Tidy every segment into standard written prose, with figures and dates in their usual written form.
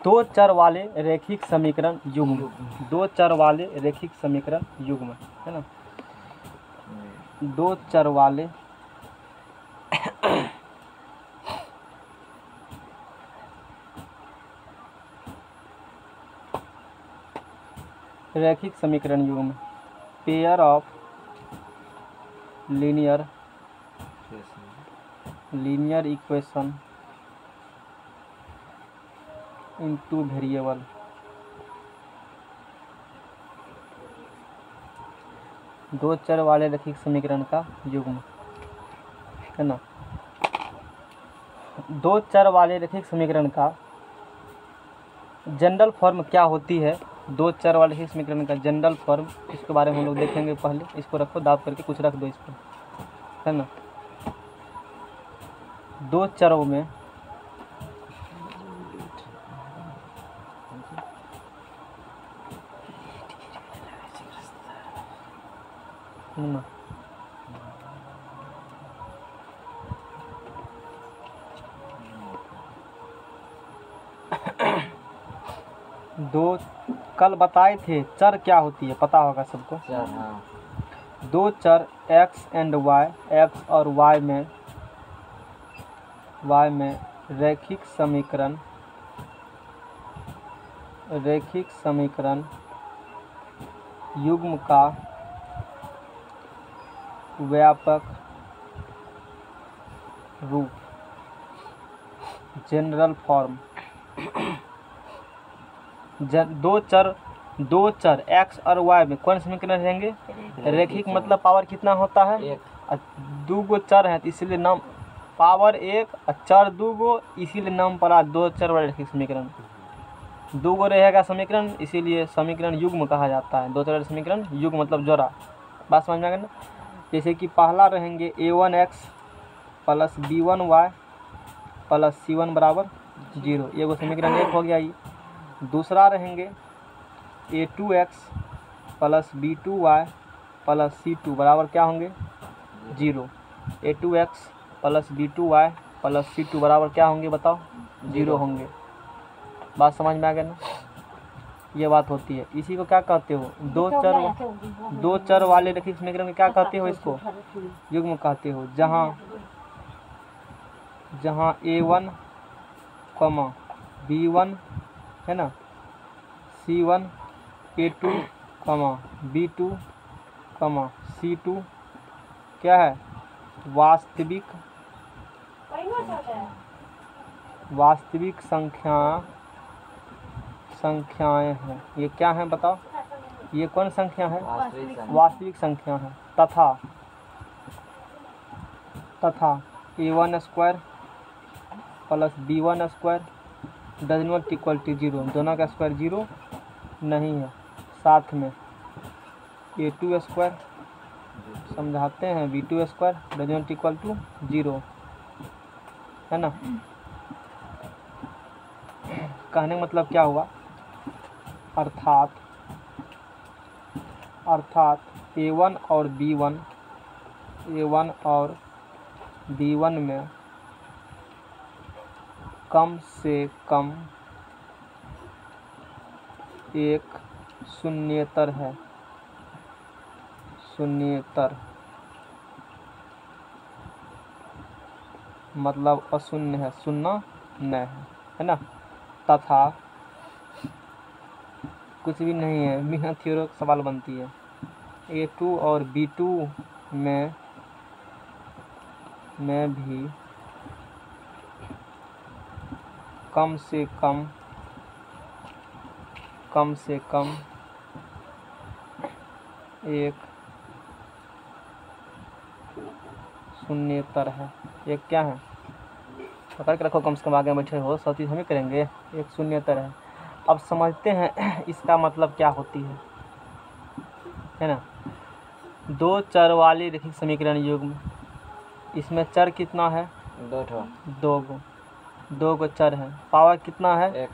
दो चर वाले रैखिक समीकरण युग्म, दो चर वाले रैखिक समीकरण युग्म, है ना। दो चर वाले रैखिक समीकरण युग्म, pair of linear equation in two variable, दो चर वाले रैखिक समीकरण का युग्म, है ना। दो चर वाले रैखिक समीकरण का जनरल फॉर्म क्या होती है, दो चर वाले रैखिक समीकरण का जनरल फॉर्म, इसके बारे में हम लोग देखेंगे। पहले इसको रखो, दाब करके कुछ रख दो इस पर, है ना। दो चरों में ना दो कल बताए थे चर क्या होती है, पता होगा सबको। दो चर x एंड y, x और y में रैखिक समीकरण युग्म का व्यापक रूप, जनरल फॉर्म। दो चर x और y में कौन समीकरण रहेंगे, रैखिक। मतलब पावर कितना होता है, दो गो चर हैं तो इसीलिए नाम पावर एक, चर दो गो, इसीलिए नाम पड़ा दो चर वाले रैखिक समीकरण। दो गो रहेगा समीकरण, इसीलिए समीकरण युग्म कहा जाता है। दो चर वाले समीकरण युग्म मतलब जोड़ा। बात समझ में आ गई ना। जैसे कि पहला रहेंगे a1x plus b1y plus c1 बराबर 0, ये वो समीकरण एक हो गया। ये दूसरा रहेंगे a2x plus b2y plus c2 बराबर क्या होंगे 0। a2x plus b2y plus c2 बराबर क्या होंगे बताओ, 0 होंगे। बात समझ में आ गया ना। ये बात होती है। इसी को क्या कहते हो, दो चर वाले रैखिक समीकरण में क्या कहते हो, इसको युग्म कहते हो। जहाँ a1 b1 है ना, c1 a2 b2 c2 क्या है, वास्तविक संख्याएं हैं। ये क्या है बताओ, ये कौन संख्या है, वास्तविक संख्या है। तथा a1 square plus b1 square does not equal to 0, दोनों का स्क्वायर 0 नहीं है। साथ में a2 स्क्वायर समझाते हैं b2 square does not equal to 0, है ना। कहने का मतलब क्या हुआ, अर्थात a1 और b1 में कम से कम एक शून्येतर है, मतलब अशून्य है, शून्य न है ना। तथा कुछ भी नहीं है, मीना थ्योरम सवाल बनती है। a2 और b2 में भी कम से कम एक शून्येतर है। ये क्या है पकड़ के रखो, कम से कम आगे बैठे हो, सब चीज़ हम ही करेंगे। एक शून्येतर है। अब समझते हैं इसका मतलब क्या होती है ना। दो चर वाली रैखिक समीकरण युग्म, इसमें चर कितना है, दो गो चर है। पावर कितना है,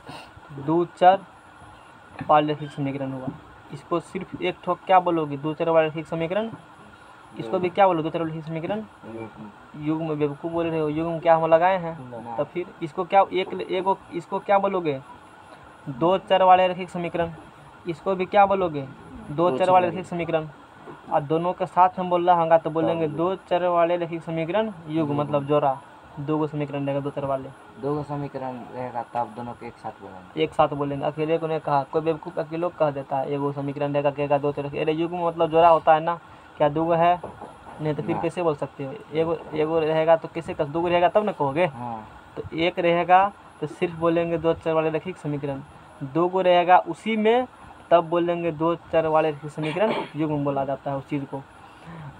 दो चर वाले रैखिक समीकरण हुआ। इसको सिर्फ एक ठोक क्या बोलोगे, दो चर वाले रैखिक समीकरण। इसको भी क्या बोलो, दो चर वाले रैखिक समीकरण युग्म। बेवकूफ़ बोल रहे हो, युग्म क्या हम लगाए हैं। तो फिर इसको क्या इसको क्या बोलोगे, दो चर वाले रैखिक समीकरण, इसको भी क्या बोलोगे, दो चर वाले रैखिक समीकरण। और दोनों के साथ हम बोल रहा होगा तो बोलेंगे दो चर वाले रैखिक समीकरण युग, मतलब जोड़ा। दो गो समीकरण रहेगा दो चर वाले, दो गो समीकरण रहेगा तब दोनों के एक साथ बोलेंगे। एक साथ बोलेंगे। अकेले को नहीं कहा, कोई बेवकूफ़ अकेले कह देता है एगो समीकरण रहेगा, कहेगा दो चर। अरे युग में मतलब जोड़ा होता है ना, क्या दो गो है, नहीं तो फिर कैसे बोल सकते हो। एगो रहेगा तो कैसे कह, दो गो रहेगा तब ना कहोगे। हाँ। तो एक रहेगा तो सिर्फ बोलेंगे दो चर वाले रैखिक समीकरण, दो गो रहेगा उसी में तब बोलेंगे दो चर वाले रैखिक समीकरण युग्म बोला जाता है उस चीज़ को।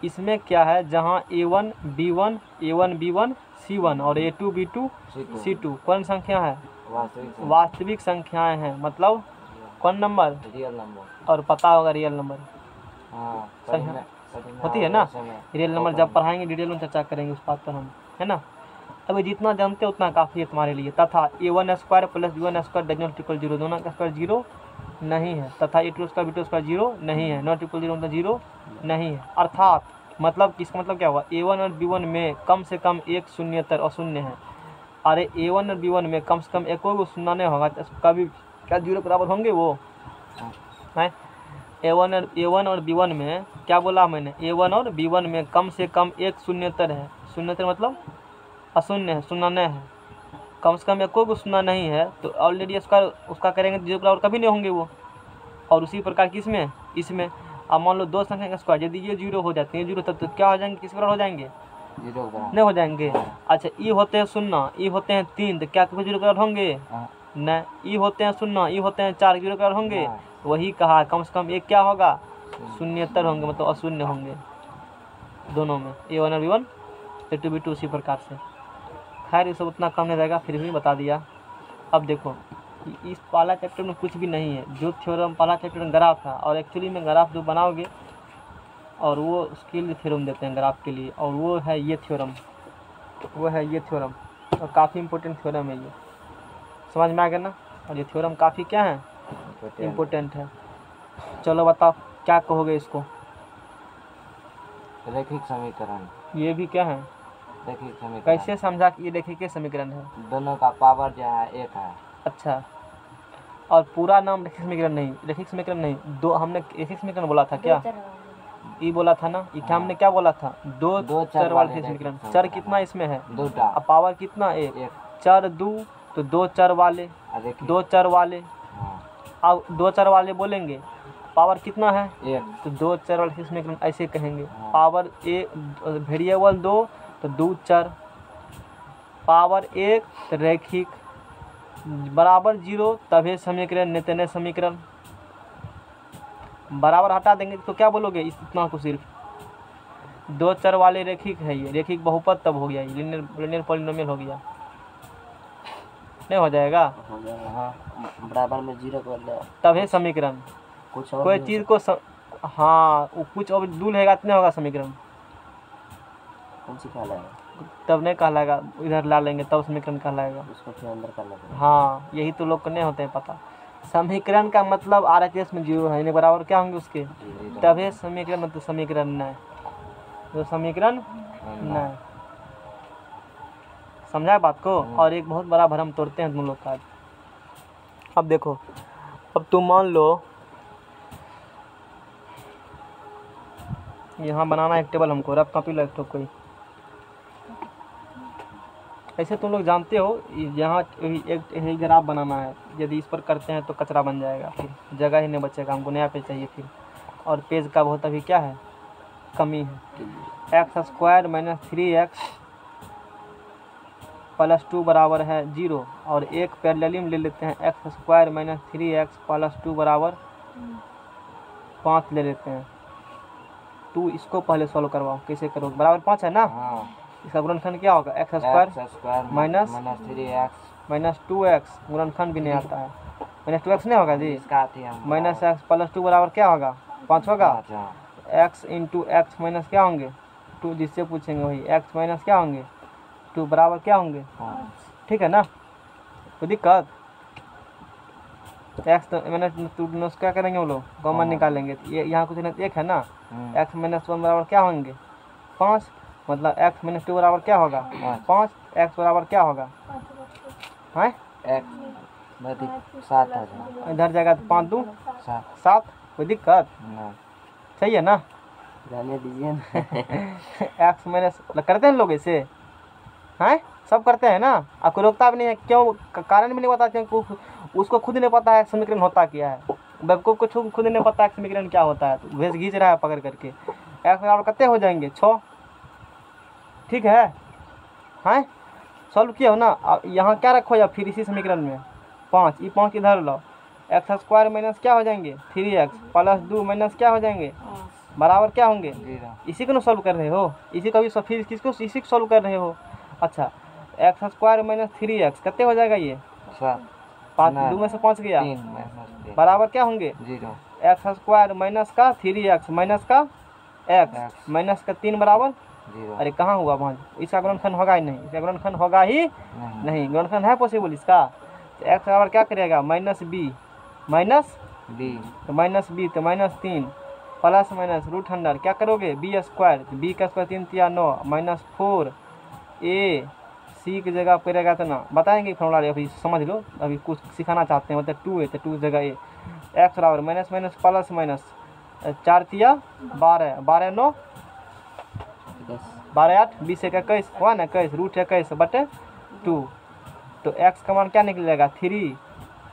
इसमें क्या है, जहाँ A1 B1 A1 B1 C1 और A2 B2 C2 कौन संख्या है, वास्तविक संख्याएं हैं, मतलब कौन नंबर, रियल नंबर। और पता होगा रियल नंबर संख्या होती है ना। रियल नंबर जब पढ़ाएंगे डिटेल में चर्चा करेंगे उस बात पर हम, है ना। अभी जितना जानते हो उतना काफ़ी है तुम्हारे लिए। तथा A1 square plus B1 square does not equal 0, दोनों का स्क्वायर 0 नहीं है। तथा A2 स्क्वायर B2 स्क्वायर 0 नहीं है, नॉट इक्वल 0 मतलब 0 नहीं है। अर्थात मतलब इसका मतलब क्या हुआ, A1 और B1 में कम से कम एक शून्यतर अशून्य है। अरे A1 और B1 में कम से कम एक को शून्य नहीं होगा, कभी क्या 0 बराबर होंगे वो है। A1 और B1 में क्या बोला मैंने, A1 और B1 में कम से कम एक शून्यतर है। शून्यतर मतलब अशून्य है, शून्य नहीं है। कम से कम एक को शून्य नहीं है तो ऑलरेडी उसका करेंगे 0 बराबर कभी नहीं होंगे वो। और उसी प्रकार किसमें, इसमें अब मान लो दो संख्या का स्क्वायर, यदि ये 0 हो जाते हैं 0 तब तो क्या हो जाएंगे, किस बराबर हो जाएंगे, 0 नहीं हो जाएंगे। अच्छा ई होते हैं 0, ई होते हैं 3 तो क्या कभी 0 बराबर होंगे, नहीं। ई होते हैं 0, ई होते हैं 4, 0 बराबर होंगे। वही कहा कम से कम एक क्या होगा, शून्यतर होंगे, मतलब अशून्य होंगे दोनों में, A1 और B1 A2 B2 उसी प्रकार से। खैर ये सब उतना कम नहीं रहेगा, फिर भी बता दिया। अब देखो इस पहला चैप्टर में कुछ भी नहीं है, जो थ्योरम पहला चैप्टर में ग्राफ था, और एक्चुअली में ग्राफ जो बनाओगे और वो उसके लिए थ्योरम देते हैं ग्राफ के लिए, और वो है ये थ्योरम, वो है ये थ्योरम, और काफ़ी इंपॉर्टेंट थ्योरम है ये, समझ में आ गया ना। और ये थ्योरम काफ़ी क्या है, इम्पोर्टेंट है। चलो बताओ क्या कहोगे इसको, रैखिक समीकरण। ये भी क्या है, रैखिक समीकरण। कैसे समझा कि ये रैखिक समीकरण है, दोनों का पावर जो है एक है। अच्छा, और पूरा नाम रैखिक समीकरण नहीं, रैखिक समीकरण नहीं, दो हमने रैखिक समीकरण बोला था क्या, ये बोला था ना, ये क्या हमने क्या बोला था, दो चर वाले समीकरण। चर कितना इसमें है, अब पावर कितना, एक। चर दो तो दो चर वाले, दो चर वाले। अब दो चर वाले बोलेंगे, पावर कितना है, तो दो चर वाले समीकरण ऐसे कहेंगे। पावर एक वेरिएबल 2 तो दो चर, पावर 1 तो रैखिक, बराबर 0 तभी समीकरण, नहीं तो नहीं समीकरण। बराबर हटा देंगे तो क्या बोलोगे, इतना को सिर्फ दो चर वाले रैखिक है, ये रैखिक बहुपद तब हो गया, ये लीनियर पॉलिनोमियल हो गया, नहीं हो जाएगा, बराबर में 0 कर दो तभी समीकरण। कुछ कोई चीज़ को हाँ कुछ और दूर रहेगा इतने होगा समीकरण, कौन सी कहलाएगा, तब नहीं कहलाएगा, इधर ला लेंगे तब समीकरण कहलाएगा, उसको फिर अंदर कर लेंगे। हाँ यही तो लोग को नहीं होते हैं पता। समीकरण का मतलब RHS में 0 है, बराबर क्या होंगे उसके, तभी समीकरण, मतलब समीकरण नहीं, तो समीकरण नहीं। समझा बात को। और एक बहुत बड़ा भ्रम तोड़ते हैं तुम लोग का। अब देखो, अब तुम मान लो यहाँ बनाना एक टेबल, हमको रफ कॉपी लग तो कोई ऐसे तुम लोग जानते हो, यहाँ एक ग्राफ बनाना है, यदि इस पर करते हैं तो कचरा बन जाएगा, फिर जगह ही नहीं बचेगा, हमको नया पेज चाहिए फिर, और पेज का बहुत अभी क्या है, कमी है। x² - 3x + 2 बराबर है 0, और एक पैरेललिम ले लेते हैं, x² - 3x + 2 बराबर 5 ले लेते हैं। तू इसको पहले सॉल्व करवाओ, कैसे करोगे, बराबर 5 है ना, इसका गुणनखंड क्या होगा, x² - 3x - 2x, गुणनखंड भी नहीं आता है, -2x नहीं होगा जी, -x + 2 बराबर क्या होगा, 5 होगा। x × x माइनस क्या होंगे 2, जिससे पूछेंगे वही, x माइनस क्या होंगे 2 बराबर क्या होंगे, ठीक है ना, कोई दिक्कत। x -2 क्या करेंगे वो लोग, कॉमन निकालेंगे, तो ये यहाँ कुछ नहीं, एक है ना, x - 1 बराबर क्या होंगे 5, मतलब x - 2 बराबर क्या होगा 5, x बराबर क्या होगा, है 7 आ जाए। इधर जाएगा तो 5 2 7 7, कोई दिक्कत? ना सही है ना? रहने दीजिए ना। एक्स माइनस करते हैं लोग ऐसे, हैं सब करते हैं ना। आपको रोकता भी नहीं है, क्यों? कारण भी नहीं बताते हैं, उसको खुद नहीं पता है समीकरण होता क्या है। बेवकूफ़ को खुद नहीं पता है समीकरण क्या होता है, तो भेज खींच रहा है पकड़ करके। एक्स बराबर कितने हो जाएंगे? 6। ठीक है, हैं सॉल्व किया हो ना। अब यहाँ क्या रखो या फिर इसी समीकरण में 5, ये 5 इधर लो। एक्स स्क्वायर माइनस क्या हो जाएंगे? 3x प्लस 2 माइनस क्या हो जाएंगे? बराबर क्या होंगे? 0। इसी को ना सॉल्व कर रहे हो, इसी का भी फिर किसको? इसी को सॉल्व कर रहे हो। अच्छा, एक्स स्क्वायर माइनस 3x कितने हो जाएगा ये? 7 5 ना, 2 में से 5 गया, 3 बराबर क्या होंगे? 0। एक्स स्क्वायर माइनस का 3x माइनस का x माइनस का 3 बराबर 0। अरे कहाँ हुआ भांज? इसका गुणनखंड होगा ही नहीं, इसका गुणनखंड होगा ही नहीं। गुणनखंड है पॉसिबल इसका? तो एक्स बराबर क्या करेगा? माइनस बी माइनस b तो माइनस बी तो minus 3 plus minus root under क्या करोगे? बी स्क्वायर, तो बी का स्क्वायर 3 3 9 माइनस 4 ए सी की जगह पे रहेगा तो ना बताएंगे फॉर्मूला, अभी समझ लो, अभी कुछ सिखाना चाहते हैं। मतलब 2 है तो 2 की जगह ए। एक्स बराबर माइनस माइनस प्लस माइनस 4 तिया 12 12 9 12 8 20 21 हुआ ना 21 रूट 21 बटे 2। तो एक्स का मान क्या निकलेगा? 3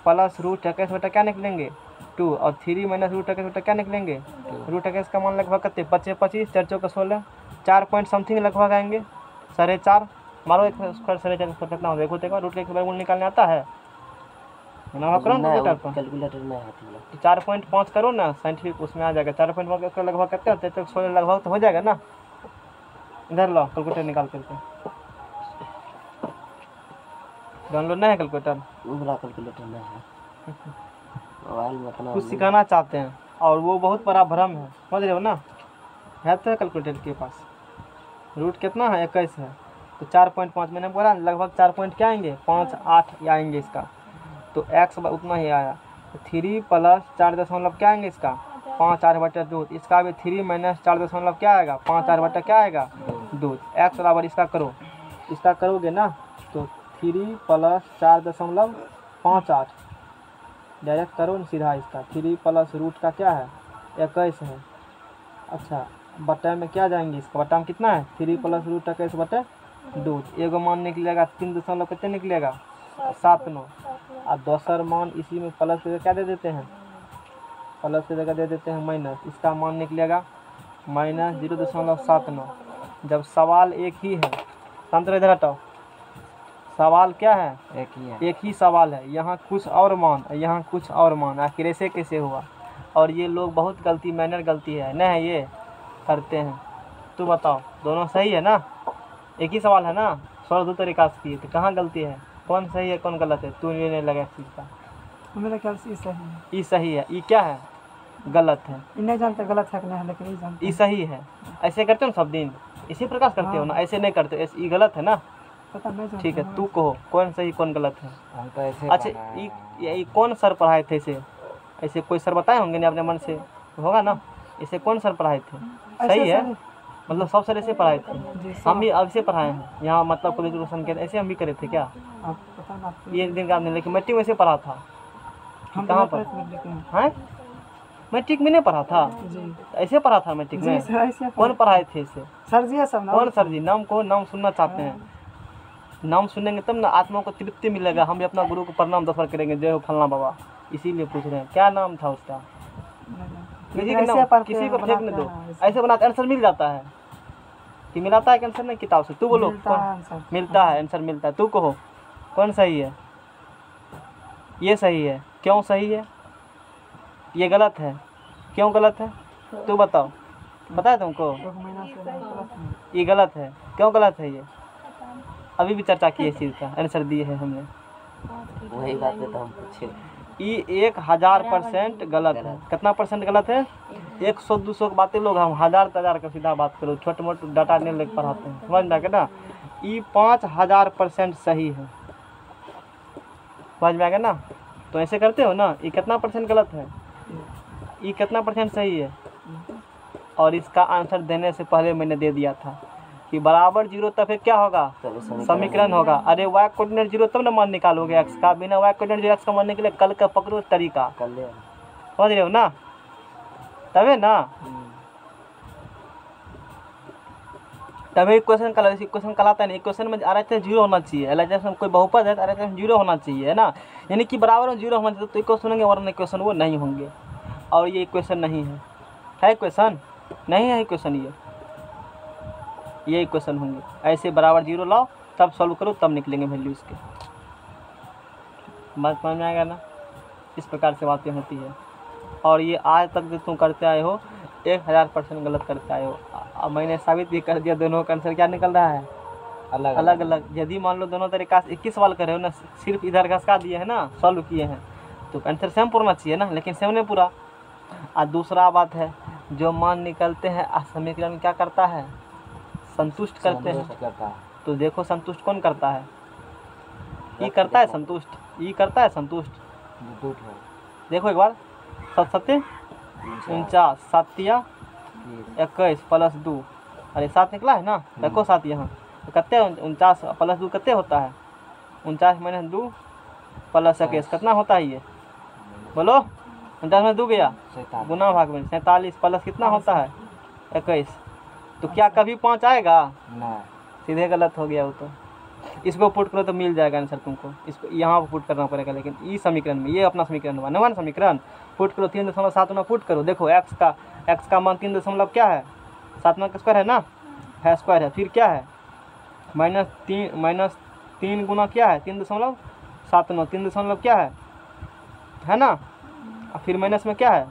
प्लस रूट 21 बटा क्या निकलेंगे? 2 और 3 माइनस रूट 21 बटा क्या निकलेंगे? रूट 21 का मान लगभग कितने? 25 25 4 चौका 16 4 पॉइंट समथिंग लगभग आएंगे। 4.5 मारो एक स्क्वायर 4.5 कितना हो देखो देखो। रूट के वर्गमूल निकालने आता है ना? करो ना कैलकुलेटर में हाथ में। तो 4.5 करो ना, साइंटिफिक उसमें आ जाएगा। 4.5 का लगभग कितने होते हैं? तो 16 लगभग तो हो जाएगा ना। इधर लो कैलकुलेटर निकाल करके। डाउनलोड नहीं है कैलकुलेटर? बड़ा कैलकुलेटर में है, मोबाइल में अपना कुछ सिखाना चाहते हैं और वो बहुत बड़ा भ्रम है, समझ रहे हो ना? है तो कैलकुलेटर के पास। रूट कितना है? 21 है, तो 4.5 मैंने बोला लगभग 4 पॉइंट क्या आएंगे? 5 8 आएंगे इसका। तो एक्स उतना ही आया। तो 3 प्लस 4 दशमलव क्या आएंगे इसका? 5 8 बटा 2। इसका भी 3 माइनस 4 दशमलव क्या आएगा? 5 8 बटा क्या आएगा? 2। एक्स बराबर इसका करो, इसका करोगे ना तो 3 प्लस 4.58 डायरेक्ट करो ना सीधा। इसका 3 प्लस रूट का क्या है? 21 है। अच्छा, बटा में क्या जाएंगे? इसका बटा में कितना है? 3 प्लस रूट 21 बटे 2। एगो मान निकलेगा 3 दशमलव कितने निकलेगा? 7 9। और दूसरा मान इसी में प्लस की जगह क्या दे देते हैं? प्लस की जगह दे देते हैं माइनस। इसका मान निकलेगा माइनस 0.79। जब सवाल एक ही है, तंत्र इधर हटाओ, सवाल क्या है? एक ही सवाल है। यहाँ कुछ और मान, यहाँ कुछ और मान, आखिर ऐसे कैसे हुआ? और ये लोग बहुत गलती, मैनर गलती है ना, ये करते हैं। तू बताओ, दोनों सही है ना? एक ही सवाल है ना, 100 तरीका से किए, तो कहाँ गलती है? कौन सही है कौन गलत है? तू ये नहीं लगा इस चीज़ का। मेरा ख्याल से ये सही है। ये सही है, ये क्या है? गलत है। ये नहीं जानते गलत है कि नहीं है, लेकिन ये जानते ये सही है। ऐसे करते हो ना सब दिन, इसी प्रकार से करते हो ना? ऐसे नहीं करते, ऐसे ये गलत है ना? पता नहीं जानते। ठीक है, तू कहो कौन सही कौन गलत है। हम तो ऐसे अच्छा, ये कौन सर पढ़ाए थे इसे? ऐसे कोई सर बताए होंगे ना अपने मन से, होगा ना? इसे कौन सर पढ़ाए थे? सही है, मतलब सब सर ऐसे पढ़ाए थे। हम भी अब से पढ़ाए हैं यहाँ, मतलब कॉलेज रोशन के ऐसे हम भी करे थे क्या? आप पता ना आपको। ये एक दिन का नहीं, लेकिन मैट्रिक में से पढ़ा था। हम कहाँ तो पर लेकिन हैं? मैट्रिक में नहीं पढ़ा था, जी ऐसे पढ़ा था मैट्रिक जी में। सर, ऐसे कौन पढ़ाए थे इसे? सर जी है सब ना। कौन सर जी? नाम को, नाम सुनना चाहते हैं? नाम सुनेंगे तब ना आत्मा को तृप्ति मिलेगा। हम भी अपना गुरु को प्रणाम 10 बार करेंगे, जय हो फलना बाबा। इसीलिए पूछ रहे हैं क्या नाम था उसका। किसी के नाम, किसी को फेंकने दो, ऐसे बना आंसर मिल जाता है कि मिलाता है आंसर नहीं किताब से। तू बोलो मिलता है आंसर, मिलता है। तू कहो कौन सही है? ये सही है। क्यों सही है? ये गलत है। क्यों गलत है? तू बताओ, बताए तुमको? ये गलत है। क्यों गलत है? ये अभी भी चर्चा की इस चीज़ का, आंसर दिए है हमने। वही बात है तो हम पूछे। ये 1000% गलत है। कितना परसेंट गलत है? 100 200 की बातें लोग हम 1000 का सीधा बात करो, छोटे मोटे डाटा नहीं लेकर पढ़ाते हैं, समझ में आ गया ना? ये 5000% सही है, समझ में आ गया ना? तो ऐसे करते हो ना। ये कितना परसेंट गलत है? ये कितना परसेंट सही है? और इसका आंसर देने से पहले मैंने दे दिया था कि बराबर जीरो तब फिर क्या होगा, तब समीकरण होगा। अरे y कोऑर्डिनेट जीरो तब ना मान निकालोगे x का, बिना y कोऑर्डिनेट जीरो x का मान निकले कल का पकड़ो तरीका, कर ले। समझ रहे हो ना, तबे ना, तभी क्वेश्चन कहलाता है ना। इक्वेशन में RHS जीरो होना चाहिए, LHS में कोई बहुपद है तो RHS में जीरो होना चाहिए, है ना, यानी कि बराबर में जीरो होना चाहिए तो इक्वेशन होंगे, वरना इक्वेशन वो नहीं होंगे। और ये इक्वेशन नहीं है इक्वेशन नहीं है इक्वेशन, ये इक्वेशन होंगे। ऐसे बराबर जीरो लाओ तब सॉल्व करो तब निकलेंगे वैल्यू इसके। बात समझ में आएगा ना, इस प्रकार से बातें होती है। और ये आज तक जो तुम करते आए हो 1000% गलत करते आए हो। अब मैंने साबित भी कर दिया, दोनों का आंसर क्या निकल रहा है, अलग अलग। यदि मान लो दोनों तरीका से 21 सवाल करे हो ना, सिर्फ इधर घसका दिए हैं ना, सॉल्व किए हैं, तो आंसर सेम पूरना चाहिए ना, लेकिन सेम नहीं पूरा। और दूसरा बात है, जो मान निकलते हैं समीकरण क्या करता है, संतुष्ट करते हैं। तो देखो संतुष्ट कौन करता है, ई करता है संतुष्ट, ई करता है संतुष्ट। देखो एक बार, 7 7 49, 7 या 21 प्लस 2, अरे 7 निकला है ना, देखो 7 यहाँ तो कितने 49 प्लस 2 कितने होता है, 49 माइनस 2 प्लस 21 कितना होता है ये, बोलो। 49 में 2 गया, गुना भाग में 47 प्लस कितना होता है 21। तो क्या कभी 5 आएगा, सीधे गलत हो गया वो। तो इसको पुट करो तो मिल जाएगा आंसर तुमको, इसको यहाँ पर पुट करना पड़ेगा। लेकिन ई समीकरण में, ये अपना समीकरण हुआ नवा समीकरण, पुट करो 3.7 में पुट करो। देखो x का मान 3 दशमलव क्या है, 7 का स्क्वायर है ना, है स्क्वायर है, फिर क्या है -3 गुना क्या है 3.79, 3 दशमलव क्या है ना, और फिर माइनस में क्या है,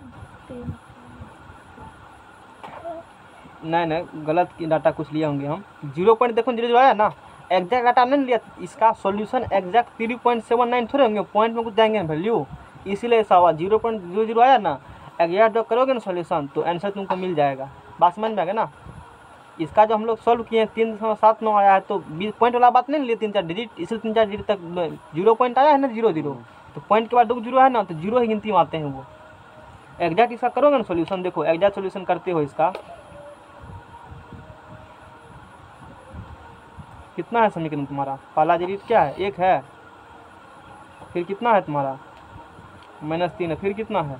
नहीं गलत की डाटा कुछ लिए होंगे हम। 0 देखो 0 आया ना, एग्जैक्ट डाटा नहीं लिया, इसका सॉल्यूशन एग्जैक्ट 3.79 थोड़े होंगे, पॉइंट में कुछ जाएंगे ना वैल्यू, इसीलिए ऐसा हुआ। 0.00 आया ना, एग्जैक्ट जब करोगे ना सॉल्यूशन तो आंसर तुमको मिल जाएगा। बात समझ में आ गया ना। इसका जो हम लोग सॉल्व किए 3.79 आया है, तो पॉइंट वाला बात नहीं लिए 3-4 डिजिट, इसलिए 3-4 डिजिट तक 0 पॉइंट आया है ना, 0 तो पॉइंट के बाद 2 0 है ना, तो 0 ही गिनती में आते हैं वो। एग्जैक्ट इसका करोगे ना सॉल्यूशन, देखो एग्जैक्ट सॉल्यूशन करते हो इसका, कितना है समीकरण तुम्हारा, पहला डिजिट क्या है 1 है, फिर कितना है तुम्हारा -3 है, फिर कितना है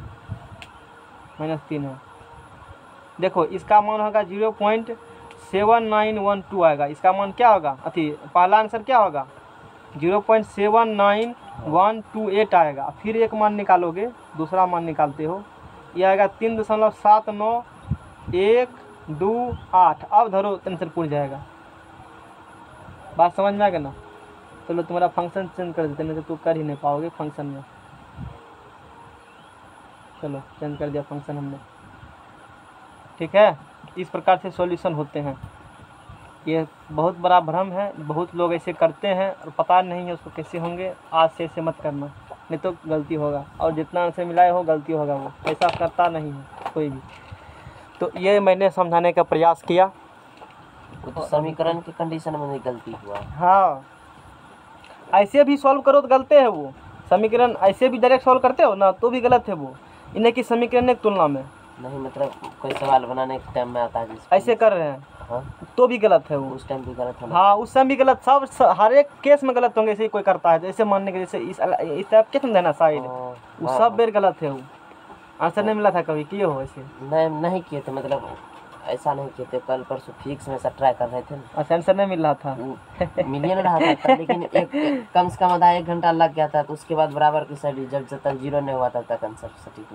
-3 है। देखो इसका मान होगा 0.7912 आएगा, इसका मान क्या होगा, अथी पहला आंसर क्या होगा 0.79128 आएगा। फिर एक मान निकालोगे, दूसरा मान निकालते हो, ये आएगा 3.79128। अब धरो आंसर पूछ जाएगा। बात समझ में आ गया ना। चलो तुम्हारा फंक्शन चेंज कर देते, नहीं तो तू कर ही नहीं पाओगे फंक्शन में। चलो चेंज कर दिया फंक्शन हमने, ठीक है। इस प्रकार से सॉल्यूशन होते हैं। ये बहुत बड़ा भ्रम है, बहुत लोग ऐसे करते हैं और पता नहीं है उसको कैसे होंगे। आज से ऐसे मत करना, नहीं तो गलती होगा, और जितना आंसर मिलाए हो गलती होगा, वो ऐसा करता नहीं है कोई भी। तो ये मैंने समझाने का प्रयास किया। तो समीकरण की कंडीशन में गलती हुआ। हाँ, ऐसे भी सॉल्व करो तो गलते है वो समीकरण, ऐसे भी डायरेक्ट सॉल्व करते हो ना तो भी गलत है वो, इन्हें की समीकरण की तुलना में नहीं, मतलब कोई सवाल बनाने के टाइम में आता है ऐसे कर रहे हैं, हाँ? तो भी गलत है वो, उस टाइम भी गलत होना। हाँ उस टाइम भी गलत, सब हर एक केस में गलत होंगे। ऐसे ही कोई करता है जैसे मानने के, जैसे इस टाइप के समझे ना साइड, वो सब बेर गलत है। वो आंसर नहीं मिला था कभी, किए हो ऐसे? नहीं किए थे, मतलब ऐसा नहीं किए थे, कल परसों फिक्स में सब ट्राई कर रहे थे। अच्छा, आंसर नहीं मिल रहा था, मिल ही नहीं रहा था, लेकिन कम से कम आधा 1 घंटा लग गया था। तो उसके बाद बराबर की साइड जब तक 0 नहीं हुआ तब तक आंसर सटीक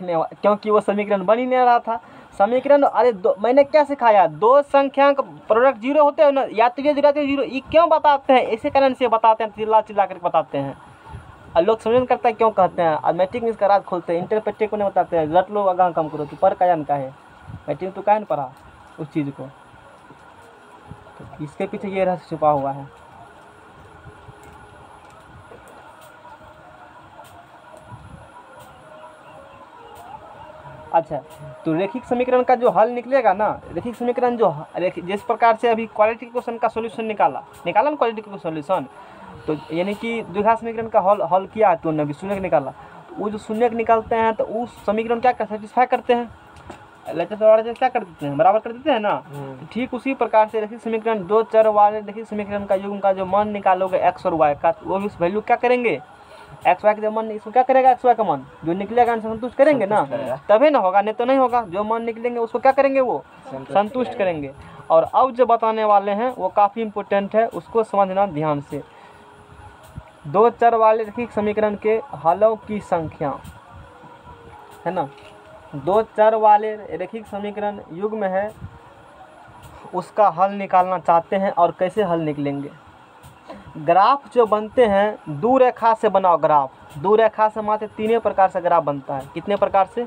नहीं हुआ, क्योंकि वो समीकरण बन ही नहीं रहा था। समीकरण, अरे मैंने क्या सिखाया, दो संख्या का प्रोडक्ट 0 होते हैं ना, या तो ये 0 ये क्यों बताते हैं, इसी कारण से बताते हैं, चिल्ला चिल्ला कर बताते हैं। और लोग समझ करता है क्यों कहते हैं, और मैट्रिक में इसका राज खोलते हैं, इंटरप्रेटिव को नहीं बताते हैं। रट लो आगा कम करो, तो पर कायन का है, मैट्रिक तो कायन पढ़ा उस चीज़ को। तो इसके पीछे ये रहस्य छुपा हुआ है। अच्छा, तो रेखिक समीकरण का जो हल निकलेगा ना, रेखिक समीकरण जो जिस प्रकार से अभी क्वाड्रेटिक इक्वेशन का सॉल्यूशन निकाला ना क्वाड्रेटिक का सॉल्यूशन, तो यानी कि द्विघात समीकरण का हल किया तो अभी शून्य निकाला। वो जो शून्य निकालते हैं तो उस समीकरण क्या सेटिस्फाई करते हैं, LHS और RHS क्या कर देते हैं, बराबर कर देते हैं ना। ठीक उसी प्रकार से रैखिक समीकरण दो चर वाले रैखिक समीकरण का युग्म का जो मान निकालोगे x और y का, वो भी उस वैल्यू क्या करेंगे, एक्स वाई का जो मान इसको क्या करेगा, एक्स वाई का मान जो निकलेगा संतुष्ट करेंगे ना, तभी ना होगा, नहीं तो नहीं होगा। जो मान निकलेंगे उसको क्या करेंगे, वो संतुष्ट करेंगे। और अब जो बताने वाले हैं वो काफ़ी इम्पोर्टेंट है, उसको समझना ध्यान से। दो चर वाले रैखिक समीकरण के हलों की संख्या है ना, दो चर वाले रैखिक समीकरण युग्म है, उसका हल निकालना चाहते हैं। और कैसे हल निकलेंगे, ग्राफ जो बनते हैं दो रेखा से बनाओ ग्राफ। दो रेखा से मात्र तीन प्रकार से ग्राफ बनता है। कितने प्रकार से,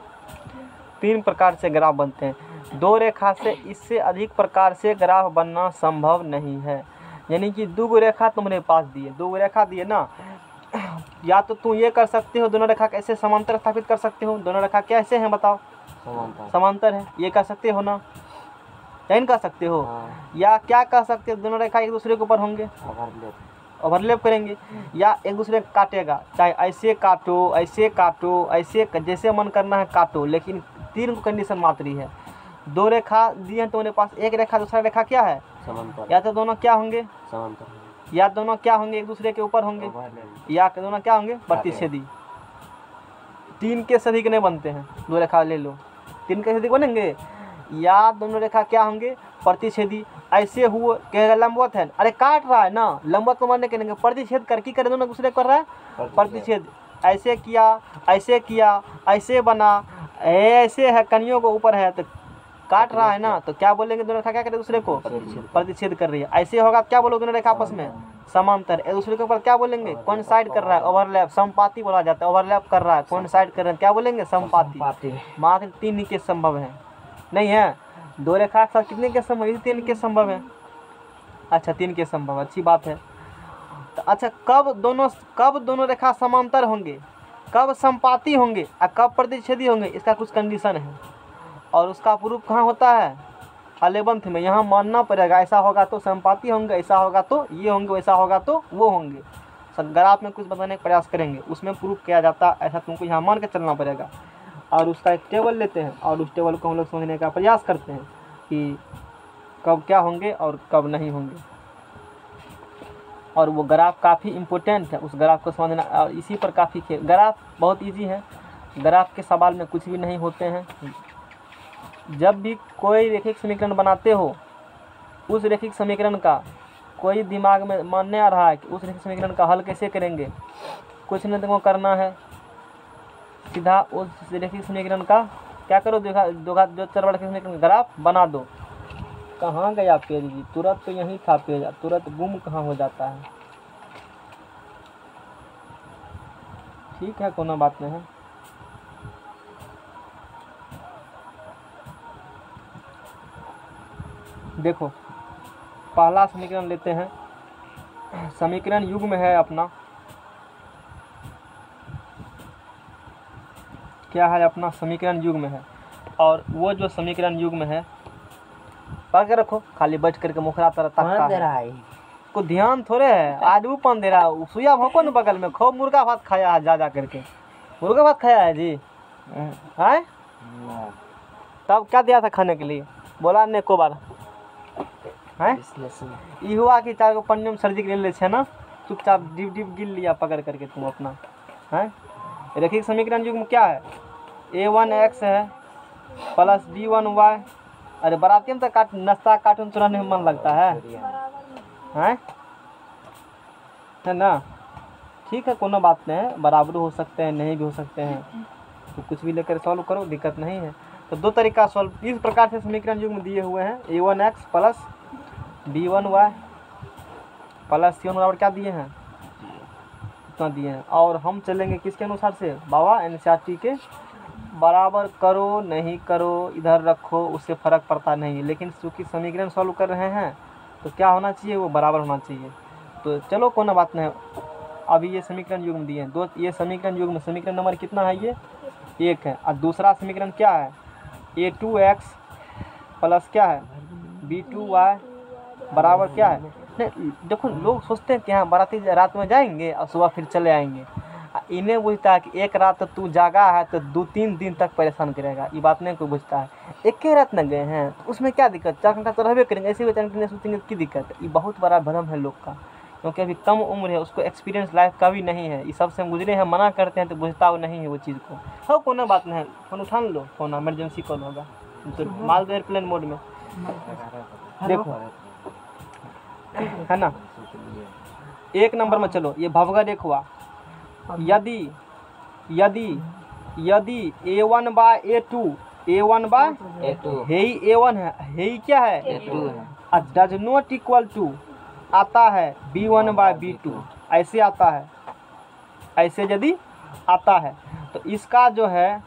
3 प्रकार से ग्राफ बनते हैं। दो रेखा से इससे अधिक प्रकार से ग्राफ बनना संभव नहीं है। यानी कि दो रेखा तुम्हारे पास दिए, दो रेखा दिए ना, या तो तुम ये कर सकते हो, दोनों रेखा कैसे समांतर स्थापित कर सकते हो। दोनों रेखा कैसे हैं बताओ, समांतर है, ये कर सकते हो ना, चयन कर सकते हो। या क्या कर सकते हो, दोनों रेखा एक दूसरे के ऊपर होंगे, ओवरलैप करेंगे, या एक दूसरे को काटेगा, चाहे ऐसे काटो, ऐसे काटो, ऐसे जैसे मन करना है काटो, लेकिन 3 कंडीशन मात्र ही है। दो रेखा दिए हैं तुम्हारे पास, एक रेखा दूसरा रेखा क्या है, समांतर। या तो दोनों क्या होंगे, समांतर, या दोनों क्या होंगे, एक दूसरे के ऊपर होंगे, या दोनों क्या होंगे, प्रतिच्छेदी। 3 के से अधिक नहीं बनते हैं, दो रेखा ले लो, 3 के से अधिक बनेंगे। या दोनों रेखा क्या होंगे, प्रतिच्छेदी। ऐसे हुए कहेगा लंबवत है, अरे काट रहा है ना, लंबवत को मानने करेंगे, प्रतिच्छेद कर, की करे, दोनों दूसरे कर रहा है प्रतिच्छेद। ऐसे किया, ऐसे किया, ऐसे बना, ऐसे है, कनियों को ऊपर है तो काट रहा है ना, तो क्या बोलेंगे, दोनों रेखा क्या करे दूसरे को प्रतिच्छेद कर रही है। ऐसे होगा क्या बोलोगे, दोनों रेखा आपस में समांतर। एक दूसरे के ऊपर क्या बोलेंगे, कौन साइड कर रहा है, ओवरलैप, संपाती बोला जाता है। ओवरलैप कर रहा है, कौन साइड कर रहे हैं, क्या बोलेंगे, संपाती। मात्र 3 ही के संभव है, नहीं है। दो रेखा के साथ कितने के संभव है, 3 के संभव है। अच्छा 3 के संभव, अच्छी बात है। तो अच्छा कब दोनों रेखा समांतर होंगे, कब संपाती होंगे और कब प्रतिच्छेदी होंगे, इसका कुछ कंडीशन है। और उसका प्रूफ कहाँ होता है, 11th में। यहाँ मानना पड़ेगा, ऐसा होगा तो संपाती होंगे, ऐसा होगा तो ये होंगे, वैसा होगा तो वो होंगे। ग्राफ में कुछ बताने का प्रयास करेंगे, उसमें प्रूफ किया जाता है, ऐसा तुमको यहाँ मान के चलना पड़ेगा। और उसका एक टेबल लेते हैं और उस टेबल को हम लोग समझने का प्रयास करते हैं कि कब क्या होंगे और कब नहीं होंगे। और वो ग्राफ काफ़ी इम्पोर्टेंट है, उस ग्राफ को समझना। और इसी पर काफ़ी ग्राफ बहुत इजी है, ग्राफ के सवाल में कुछ भी नहीं होते हैं। जब भी कोई रैखिक समीकरण बनाते हो, उस रैखिक समीकरण का कोई दिमाग में मानने आ रहा है कि उस रैखिक समीकरण का हल कैसे करेंगे, कुछ नहीं तुमको करना है, सीधा उस रैखिक समीकरण का क्या करो, दो चर वाले समीकरण ग्राफ बना दो। कहाँ गया पेज जी, तुरंत तो यहीं था पेज, तुरंत गुम कहाँ हो जाता है। ठीक है, कोनो बात नहीं है। देखो पहला समीकरण लेते हैं, समीकरण युग्म है अपना, क्या है अपना, समीकरण युग्म है। और वो जो समीकरण युग्म है, पढ़ के रखो, खाली बैठ करके मुखरा तरह तकता दे रहा है, को ध्यान थोड़े है। आज वो पान दे रहा है, सुइया भोको न बगल में, खूब मुर्गा भात खाया है, जा करके मुर्गा भात खाया है जी, है तब क्या दिया था खाने के लिए, बोला ने को बार है। ये हुआ कि 4 गो पन्ने में सर्दी के ले छे ना, चुपचाप डिप डिप गिल लिया पकड़ करके तुम अपना, है। रैखिक समीकरण युग्म क्या है, a1x है प्लस b1y। अरे बराती में तो नाश्ता कार्टून चुराने में मन लगता है ना। ठीक है, कोनो बात नहीं है, बराबर हो सकते हैं, नहीं भी हो सकते हैं, तो कुछ भी लेकर सॉल्व करो, दिक्कत नहीं है। तो दो तरीका सॉल्व, इस प्रकार से समीकरण युग्म दिए हुए हैं, a1x plus b1y plus c1 बराबर क्या दिए हैं, इतना दिए हैं। और हम चलेंगे किसके अनुसार से, बाबा NCERT के, बराबर करो नहीं करो, इधर रखो, उससे फ़र्क पड़ता नहीं है। लेकिन चूँकि समीकरण सॉल्व कर रहे हैं तो क्या होना चाहिए, वो बराबर होना चाहिए। तो चलो कोनो बात नहीं। अभी ये समीकरण युग्म दिए हैं दो, ये समीकरण युग्म, समीकरण नंबर कितना है, ये 1 है। और दूसरा समीकरण क्या है, a2x प्लस क्या है b2y बराबर क्या है। नहीं देखो, लोग सोचते हैं कि हाँ बाराती रात में जाएंगे और सुबह फिर चले आएंगे, इन्हें बुझता है कि एक रात तू जागा है तो 2-3 दिन तक परेशान करेगा, ये बात नहीं कोई बुझता है। एक ही रात न गए हैं तो उसमें क्या दिक्कत, 4 घंटा तो रहबे करेंगे, ऐसे भी 4 घंटे सोचेंगे की दिक्कत है। ये बहुत बड़ा भ्रम है लोग का, क्योंकि अभी कम उम्र है, उसको एक्सपीरियंस लाइफ का भी नहीं है, ये सबसे हम गुजरे हैं, मना करते हैं तो बुझता वो नहीं है वो चीज़ को। हाँ कोनो बात नहीं है, फोन उठा लो, फोन इमरजेंसी कॉल होगा तो माल दो एयरप्लेन मोड में, देखो है ना। 1 नंबर में चलो, ये भवगत एक हुआ। यदि A1 बाय A2 है ही A1 है ही क्या है डज नॉट इक्वल टू आता है B1 बाय B2, ऐसे आता है, ऐसे यदि आता है तो इसका जो है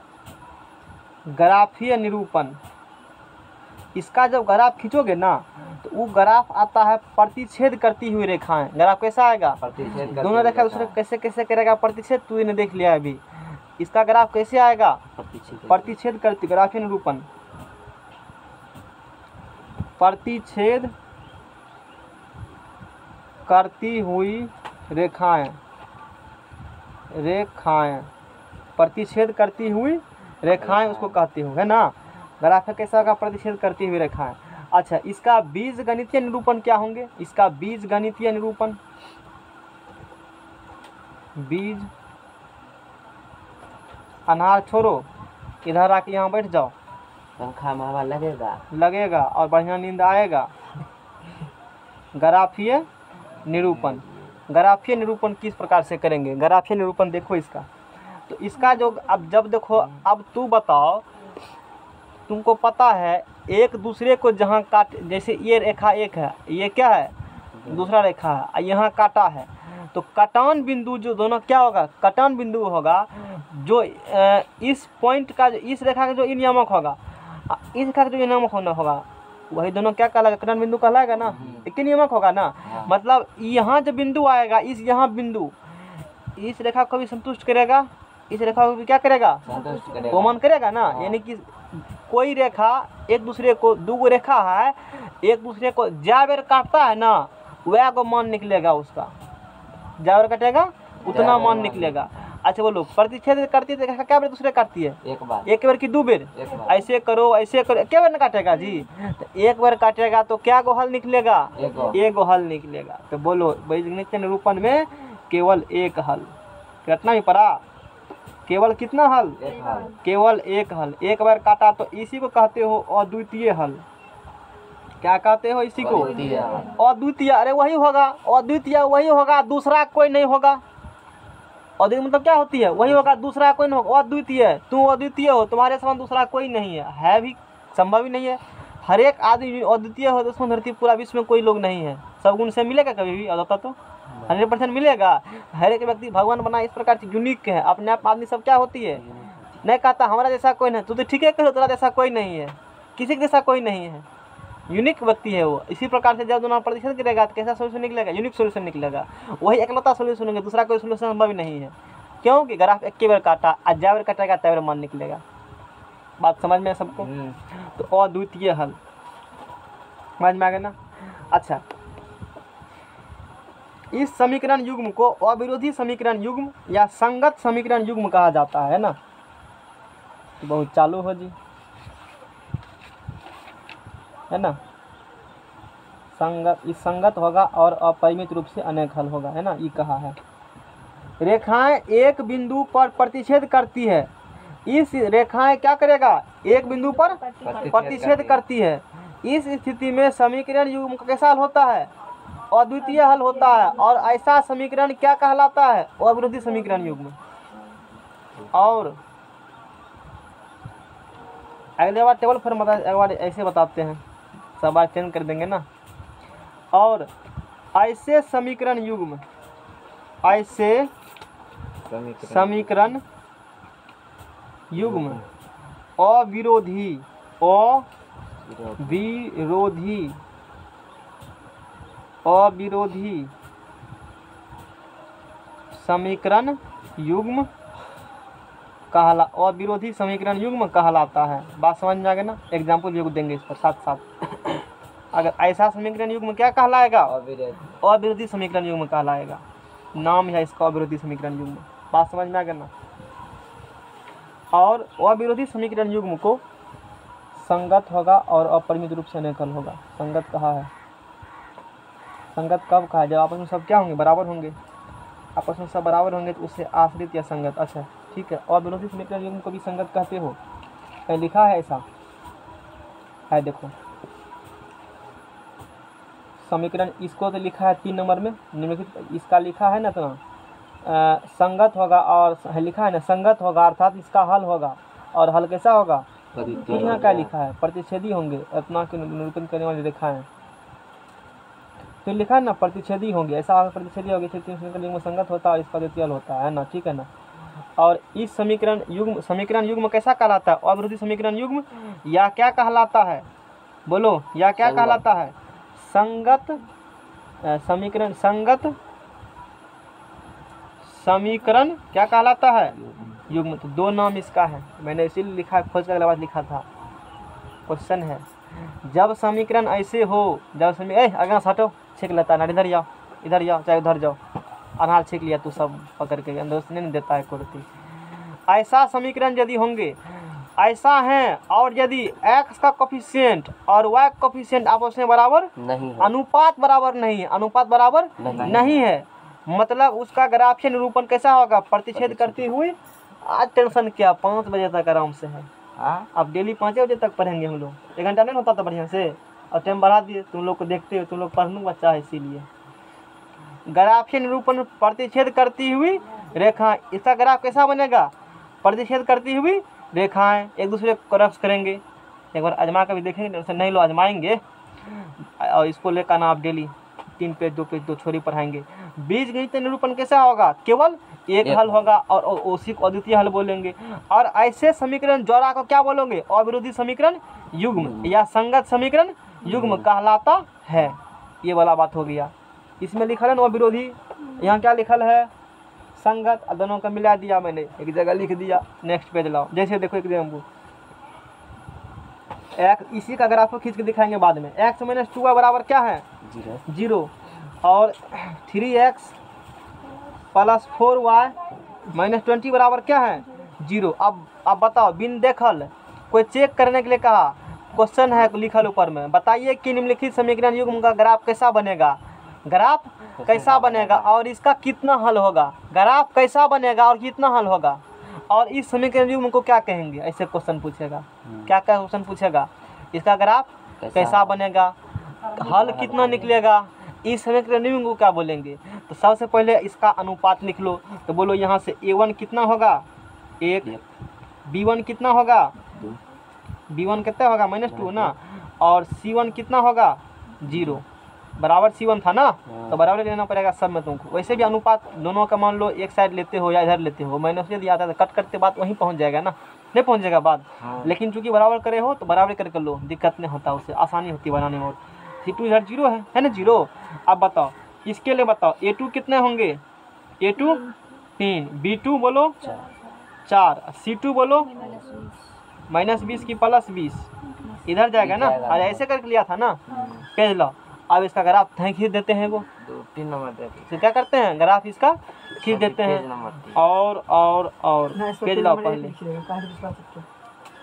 ग्राफीय निरूपण, इसका जब ग्राफ खींचोगे ना तो वो ग्राफ आता है प्रतिच्छेद करती हुई रेखाएं। ग्राफ कैसा आएगा, दोनों रेखा दूसरे कैसे कैसे करेगा प्रतिच्छेद, तू ने देख लिया अभी। इसका ग्राफ कैसे आएगा, प्रतिच्छेद करती, ग्राफीय निरूपण प्रतिच्छेद करती हुई रेखाएं, प्रतिच्छेद करती हुई रेखाएं उसको कहती हूँ, है ना। ग्राफ कैसा होगा, प्रतिच्छेद करती हुई रेखाएं। अच्छा, इसका बीजगणितीय निरूपण क्या होंगे, इसका बीजगणितीय निरूपण, बीज अनार छोड़ो, इधर आके यहाँ बैठ जाओ, पंखा में हवा लगेगा और बढ़िया नींद आएगा। ग्राफीय निरूपण, ग्राफीय निरूपण किस प्रकार से करेंगे, ग्राफीय निरूपण देखो इसका। तो इसका जो अब जब देखो, अब तू बताओ, तुमको पता है एक दूसरे को जहाँ काट, जैसे ये रेखा एक है, ये क्या है दूसरा रेखा है, यहाँ काटा है, तो कटान बिंदु जो दोनों क्या होगा, कटान बिंदु होगा जो इस पॉइंट का, इस रेखा का जो नियामक होगा, इस रेखा का जो नियामक होना होगा, वही दोनों क्या कहलाएगा, कटान बिंदु कहलाएगा ना, एक ही नियामक होगा ना। मतलब यहाँ जो बिंदु आएगा, इस यहाँ बिंदु इस रेखा को भी संतुष्ट करेगा, इस रेखा को भी क्या करेगा, कॉमन करेगा ना। यानी कि कोई रेखा एक दूसरे को, दो रेखा है एक दूसरे को ज्या बेर काटता है ना, वह को मान निकलेगा, उसका ज्या बेर काटेगा उतना मान निकलेगा। अच्छा बोलो, प्रतिच्छेद करती है रेखा क्या बेर दूसरे काटती है, एक बार की 2 बेर, ऐसे करो क्या बार न काटेगा जी, तो एक बार काटेगा तो क्या गो हल निकलेगा, एक गो हल निकलेगा। तो बोलो बीजगणितीय निरूपण में केवल एक हल, कितना ही पड़ा, केवल कितना हल, केवल एक हल। एक बार काटा तो इसी को कहते हो अद्वितीय हल। क्या कहते हो इसी को, अद्वितीय। अरे वही होगा अद्वितीय, वही होगा, दूसरा कोई नहीं होगा। अद्वितीय मतलब क्या होती है, वही होगा, दूसरा कोई नहीं होगा। अद्वितीय, तुम अद्वितीय हो, तुम्हारे समान दूसरा कोई नहीं है भी संभव ही नहीं है। हर एक आदमी अद्वितीय हो तो उसमें धरती पूरा विश्व में कोई लोग नहीं है। सब गुण से मिलेगा कभी भी अद्वितीय तो 100% मिलेगा। हर एक व्यक्ति भगवान बना इस प्रकार से यूनिक है, अपने आप आदमी सब क्या होती है, नहीं कहता हमारा जैसा कोई नहीं, तू तो ठीक है कहो, तेरा जैसा कोई नहीं है, किसी के जैसा कोई नहीं है, यूनिक व्यक्ति है वो। इसी प्रकार से जब दोनों प्रतिशत गिरेगा तो कैसा सोल्यूशन निकलेगा, यूनिक सोल्यूशन निकलेगा। वही एकलौता सोल्यूशन होगा, दूसरा कोई सोल्यूशन संभव नहीं है। क्योंकि ग्राफ एक बार काटा, आज बार काटेगा तय बार मान निकलेगा। बात समझ में है सबको। तो अद्वितीय हल समझ में आ गया ना। अच्छा, इस समीकरण युग्म को अविरोधी समीकरण युग्म या संगत समीकरण युग्म कहा जाता है ना। तो बहुत चालू हो जी, है ना। संगत, इस संगत होगा और अपरिमित रूप से अनेक हल होगा, है ना। ये कहा है रेखाएं एक बिंदु पर प्रतिच्छेद करती है। इस रेखाएं क्या करेगा, एक बिंदु पर प्रतिच्छेद करती है। इस स्थिति में समीकरण युग्म का कैसा हल होता है, अद्वितीय हल होता है। और ऐसा समीकरण क्या कहलाता है, अविरोधी समीकरण युग्म। और अगले बार टेबल फॉर्म बार ऐसे बताते हैं, सब बार चेंज कर देंगे ना। और ऐसे समीकरण युग्म, ऐसे समीकरण युग्म अविरोधी, अविरोधी समीकरण युग्म अविरोधी समीकरण युग्म कहलाता है। बात समझ में आ गया ना। एग्जाम्पल भी देंगे इस पर साथ साथ। अगर ऐसा समीकरण युग्म क्या कहलाएगा, अविरोधी समीकरण युग्म कहलाएगा। नाम है इसका अविरोधी समीकरण युग्म। बात समझ में आ गया ना। और अविरोधी समीकरण युग्म को संगत होगा और अपरिमित रूप से अनेकल होगा। संगत कहा है, संगत कब कहा है? जब आपस में सब क्या होंगे, बराबर होंगे। आपस में सब बराबर होंगे तो उससे आश्रित या संगत। अच्छा ठीक है, अविरोधी समीकरण युग्म को भी संगत कहते हो, कहीं लिखा है ऐसा है? देखो समीकरण इसको तो लिखा है 3 नंबर में निम्नलिखित, इसका लिखा है ना तो संगत होगा और लिखा है ना संगत होगा अर्थात इसका हल होगा, और हल कैसा होगा? फिर यहाँ क्या लिखा है? प्रतिच्छेदी होंगे, इतना के निरूपण करने वाली रेखा है। फिर लिखा है ना प्रतिच्छेदी होंगे, ऐसा प्रतिच्छेदी होगी में संगत होता है और इसका द्वितीय होता है ना, ठीक है ना। और इस समीकरण युग्म कैसा कहलाता है? अविरोधी समीकरण युग्म या क्या कहलाता है? बोलो, या क्या कहलाता है? संगत समीकरण, संगत समीकरण क्या कहलाता है? युग्म। तो 2 नाम इसका है, मैंने इसीलिए लिखा, खोज कर अगला बात लिखा था। क्वेश्चन है, जब समीकरण ऐसे हो, जब अगर हटो छींक लेता है ना, इधर जाओ, इधर जाओ, चाहे उधर जाओ, अनार छींक लिया तू सब पकड़ के, अंदर से नहीं देता है कुर्ती। ऐसा समीकरण यदि होंगे, ऐसा है, और यदि x का कोफिशिएंट और y का कोफिशिएंट आपस में बराबर नहीं है, अनुपात बराबर नहीं है, अनुपात बराबर नहीं है, मतलब उसका ग्राफीय निरूपण कैसा होगा? प्रतिच्छेद करते हुए। आज टेंशन क्या, 5 बजे तक आराम से है। अब डेली 5 बजे तक पढ़ेंगे हम लोग, 1 घंटा नहीं होता था बढ़िया से, और टाइम बढ़ा दिए। तुम लोग को देखते हो, तुम लोग पढ़ने बच्चा है, इसीलिए ग्राफीय निरूपण प्रतिच्छेद करती हुई रेखा, इसका ग्राफ कैसा बनेगा? प्रतिच्छेद करती हुई रेखाएं एक दूसरे को क्रॉस करेंगे। एक बार आजमा कर भी देखेंगे, टेंशन नहीं लो, आजमाएंगे। और इसको लेकर ना आप डेली 3 पेज 2 पेज 2 छोरी पढ़ाएंगे। बीज गणित निरूपण कैसा होगा? केवल एक हल होगा और उसी को अद्वितीय हल बोलेंगे। और ऐसे समीकरण जोड़ा को क्या बोलोगे? अविरोधी समीकरण युग्म या संगत समीकरण युग्म कहलाता है। ये वाला बात हो गया। इसमें लिखल है ना अविरोधी, यहाँ क्या लिखल है? संगत। दोनों का मिला दिया मैंने, एक जगह लिख दिया। नेक्स्ट पेज लाओ, जैसे देखो एग्जाम्पल, इसी का ग्राफ खींच के दिखाएंगे बाद में। x - 2y बराबर क्या है? 0। और 3x + 4y - 20 बराबर क्या है? 0। अब बताओ, बिन देखल कोई चेक करने के लिए कहा, क्वेश्चन है लिखल ऊपर में, बताइए कि निम्नलिखित समीकरण युग्म का ग्राफ कैसा बनेगा? ग्राफ कैसा बनेगा और इसका कितना हल होगा? ग्राफ कैसा बनेगा और कितना हल होगा? और इस समीकरण युग्म को क्या कहेंगे? ऐसे क्वेश्चन पूछेगा। क्या क्या क्वेश्चन पूछेगा? इसका ग्राफ कैसा बनेगा, हल कितना निकलेगा, इस समीकरण युग्म को क्या बोलेंगे? तो सबसे पहले इसका अनुपात लिख लो। तो बोलो यहाँ से a1 कितना होगा? 1। b1 कितना होगा? b1 कितना होगा? -2 ना। और c1 कितना होगा? 0। बराबर c1 था ना, तो बराबर लेना पड़ेगा सब में तुमको। वैसे भी अनुपात दोनों का मान लो एक साइड लेते हो या इधर लेते हो, मैंने उसने दिया था, तो कट करते बात वहीं पहुंच जाएगा ना, नहीं पहुंच जाएगा बात। लेकिन चूंकि बराबर करे हो तो बराबर करके लो, दिक्कत नहीं होता, उससे आसानी होती है बनाने में। और c2 इधर 0 है ना, 0। अब बताओ इसके लिए, बताओ a2 कितने होंगे? a2 3, b2 बोलो 4, c2 बोलो -20 की +20, इधर जाएगा ना। और ऐसे करके लिया था ना, पेज लो। अब इसका ग्राफ खींच देते हैं, वो 3 नंबर तो क्या करते हैं, ग्राफ इसका खींच देते हैं। और पेज लाओ पहले,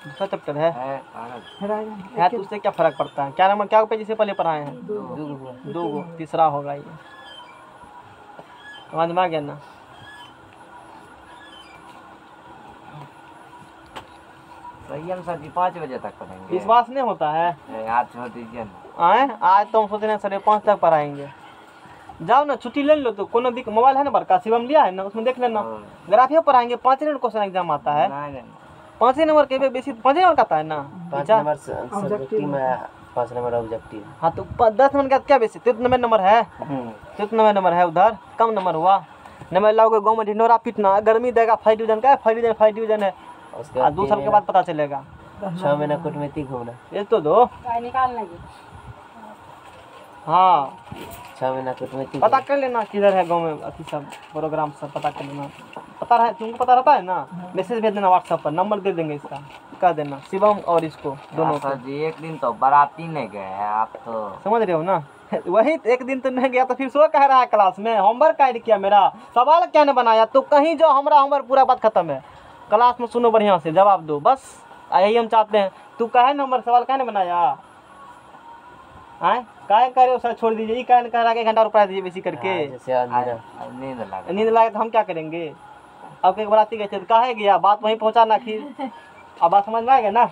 दूसरा चैप्टर है तो उससे क्या फर्क पड़ता है? क्या नंबर, क्या पेज से पहले पढ़ाए हैं? 2 तीसरा होगा ये, समझ में आ गया ना। सही हम सर 5 बजे तक पढ़ेंगे। विश्वास नहीं होता है? आज छोड़ दीजिए ना। आज तो हम सोच रहे हैं 5:30 तक पढ़ाएंगे। जाओ ना, छुट्टी ले लो तो कोनो दिक्कत, मोबाइल है ना बड़का, शिवम लिया है ना, उसमें देख लेना। ग्राफिया पढ़ाएंगे, 5 नंबर क्वेश्चन एग्जाम आता है। 5 नंबर के बेसी 5 नंबर का आता है ना। 5 नंबर सब्जेक्टिव में 5 नंबर ऑब्जेक्टिव। हाँ तो 10 नंबर का क्या बेसी? 93 नंबर है, 93 नंबर है, उधर कम नंबर हुआ। नंबर लाओगे गाँव में ढिंडोरा पीटना, गर्मी देगा, 5 डिवीजन का है, 5 डिवीजन है। 2 साल के बाद पता चलेगा। 6 महीना कूटनीति घूमना, ये तो दो हाँ 6 महीना कूटनीति पता कर लेना किधर है गांव में, अथी सब प्रोग्राम सब पता कर लेना। पता रहे तुमको, पता रहता है ना, मैसेज भेज देना व्हाट्सएप पर, नंबर दे देंगे इसका, कह देना शिवम और इसको दोनों को। जी एक दिन तो बाराती नहीं गए हैं आप, तो समझ रहे हो ना, वही एक दिन तो नहीं गया तो फिर सो कह रहा है क्लास में होमवर्क काट किया मेरा सवाल क्या नहीं बनाया तो कहीं जो हमारा होमवर्क पूरा बात खत्म है। क्लास में सुनो बढ़िया से जवाब दो बस यही हम चाहते हैं। तू कहे नंबर सवाल क्या नहीं बनाया आए काहे करे हो सर छोड़ दीजिए कह रहा है 1 घंटा रुपया दीजिए बेसी करके। नींद लागे तो हम क्या करेंगे। अब एक बराती गए थे तो काहे गया बात वहीं पहुँचाना फिर अब बात समझ में आएगा ना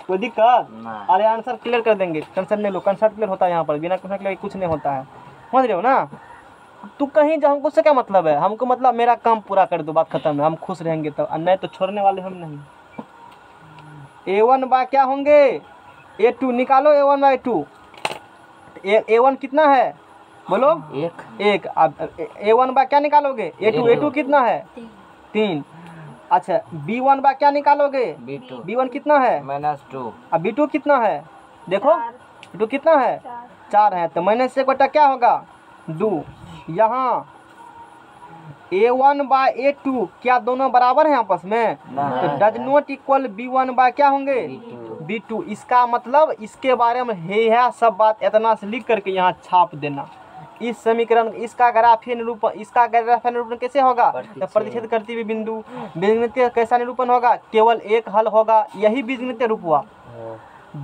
कोई दिक्कत। अरे आंसर क्लियर कर देंगे टेंशन नहीं लो कंसर्ट क्लियर होता है यहाँ पर बिना कंसर्ट क्लियर कुछ नहीं होता है समझ रहे हो ना। तू कहीं जा हमको से क्या मतलब है हमको मतलब मेरा काम पूरा कर दो बात खत्म है हम खुश रहेंगे तो नहीं तो छोड़ने वाले हम नहीं। A1 बाय क्या होंगे A2 निकालो A1 बाय 2 A1 कितना है बोलो एक अब A1 बाय क्या निकालोगे A2 कितना है 3। अच्छा B1 बाय क्या निकालोगे B1 कितना है -2 अब B2 कितना है देखो B2 कितना है 4 है तो -1 बटा क्या होगा 2। यहाँ A1 बाय A2 क्या दोनों बराबर हैं आपस में तो does not equal B1 bye क्या होंगे B2। इसका मतलब इसके बारे में है सब बात इतना से लिख करके यहाँ छाप देना। इस समीकरण इसका ग्राफीय निरूपण कैसे होगा प्रतिच्छेद करती हुई बिंदु बीजगणितीय कैसा निरूपण होगा केवल एक हल होगा यही बीजगणितीय रूप हुआ।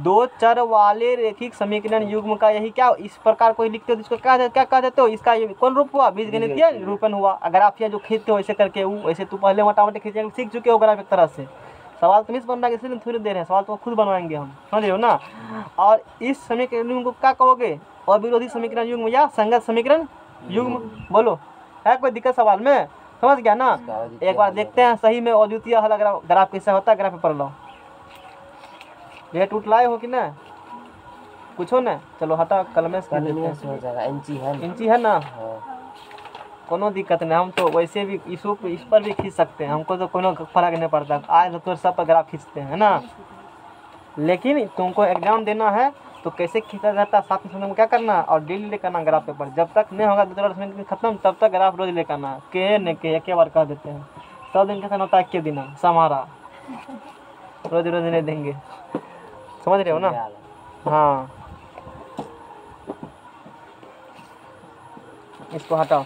2 चर वाले रेखिक समीकरण युग्म का यही क्या इस प्रकार कोई लिखते हो इसको क्या कह देते हो इसका ये कौन रूप हुआ बीजगणितीय निरूपण हुआ। ग्राफिया जो खींचते हो ऐसे करके वैसे तू पहले मोटामोटी खींचे सीख चुके हो ग्राफ एक तरह से। सवाल तो मिस बन रहा है इसलिए थोड़ी देर है सवाल तो खुद बनवाएंगे हम समझ रहे हो ना। और इस समीकरण को क्या कहोगे और विरोधी समीकरण युग्म या संगत समीकरण युग्म बोलो है कोई दिक्कत सवाल में समझ गया ना। एक बार देखते हैं सही में अद्वितीय हल ग्राफ कैसा होता है ग्राफ पे पढ़ लो। ये टूट लाए हो कि ना कुछ हो ना चलो हटा कलम इंची है ना कोनो दिक्कत नहीं हम तो वैसे भी इस पर भी खींच सकते हैं हमको तो कोनो फर्क नहीं पड़ता आज तो सब पर ग्राफ खींचते हैं ना। लेकिन तुमको एग्जाम देना है तो कैसे खींचा जाता है साथ में क्या करना और डेली लेकर आना ग्राफ पेपर जब तक नहीं होगा 2 मिनट खत्म तब तक ग्राफ रोज लेकर आना के न के एक बार कह देते हैं 100 दिन का होता है के दिन समारा रोज नहीं देंगे समझ रहे हो ना। हाँ इसको हटाओ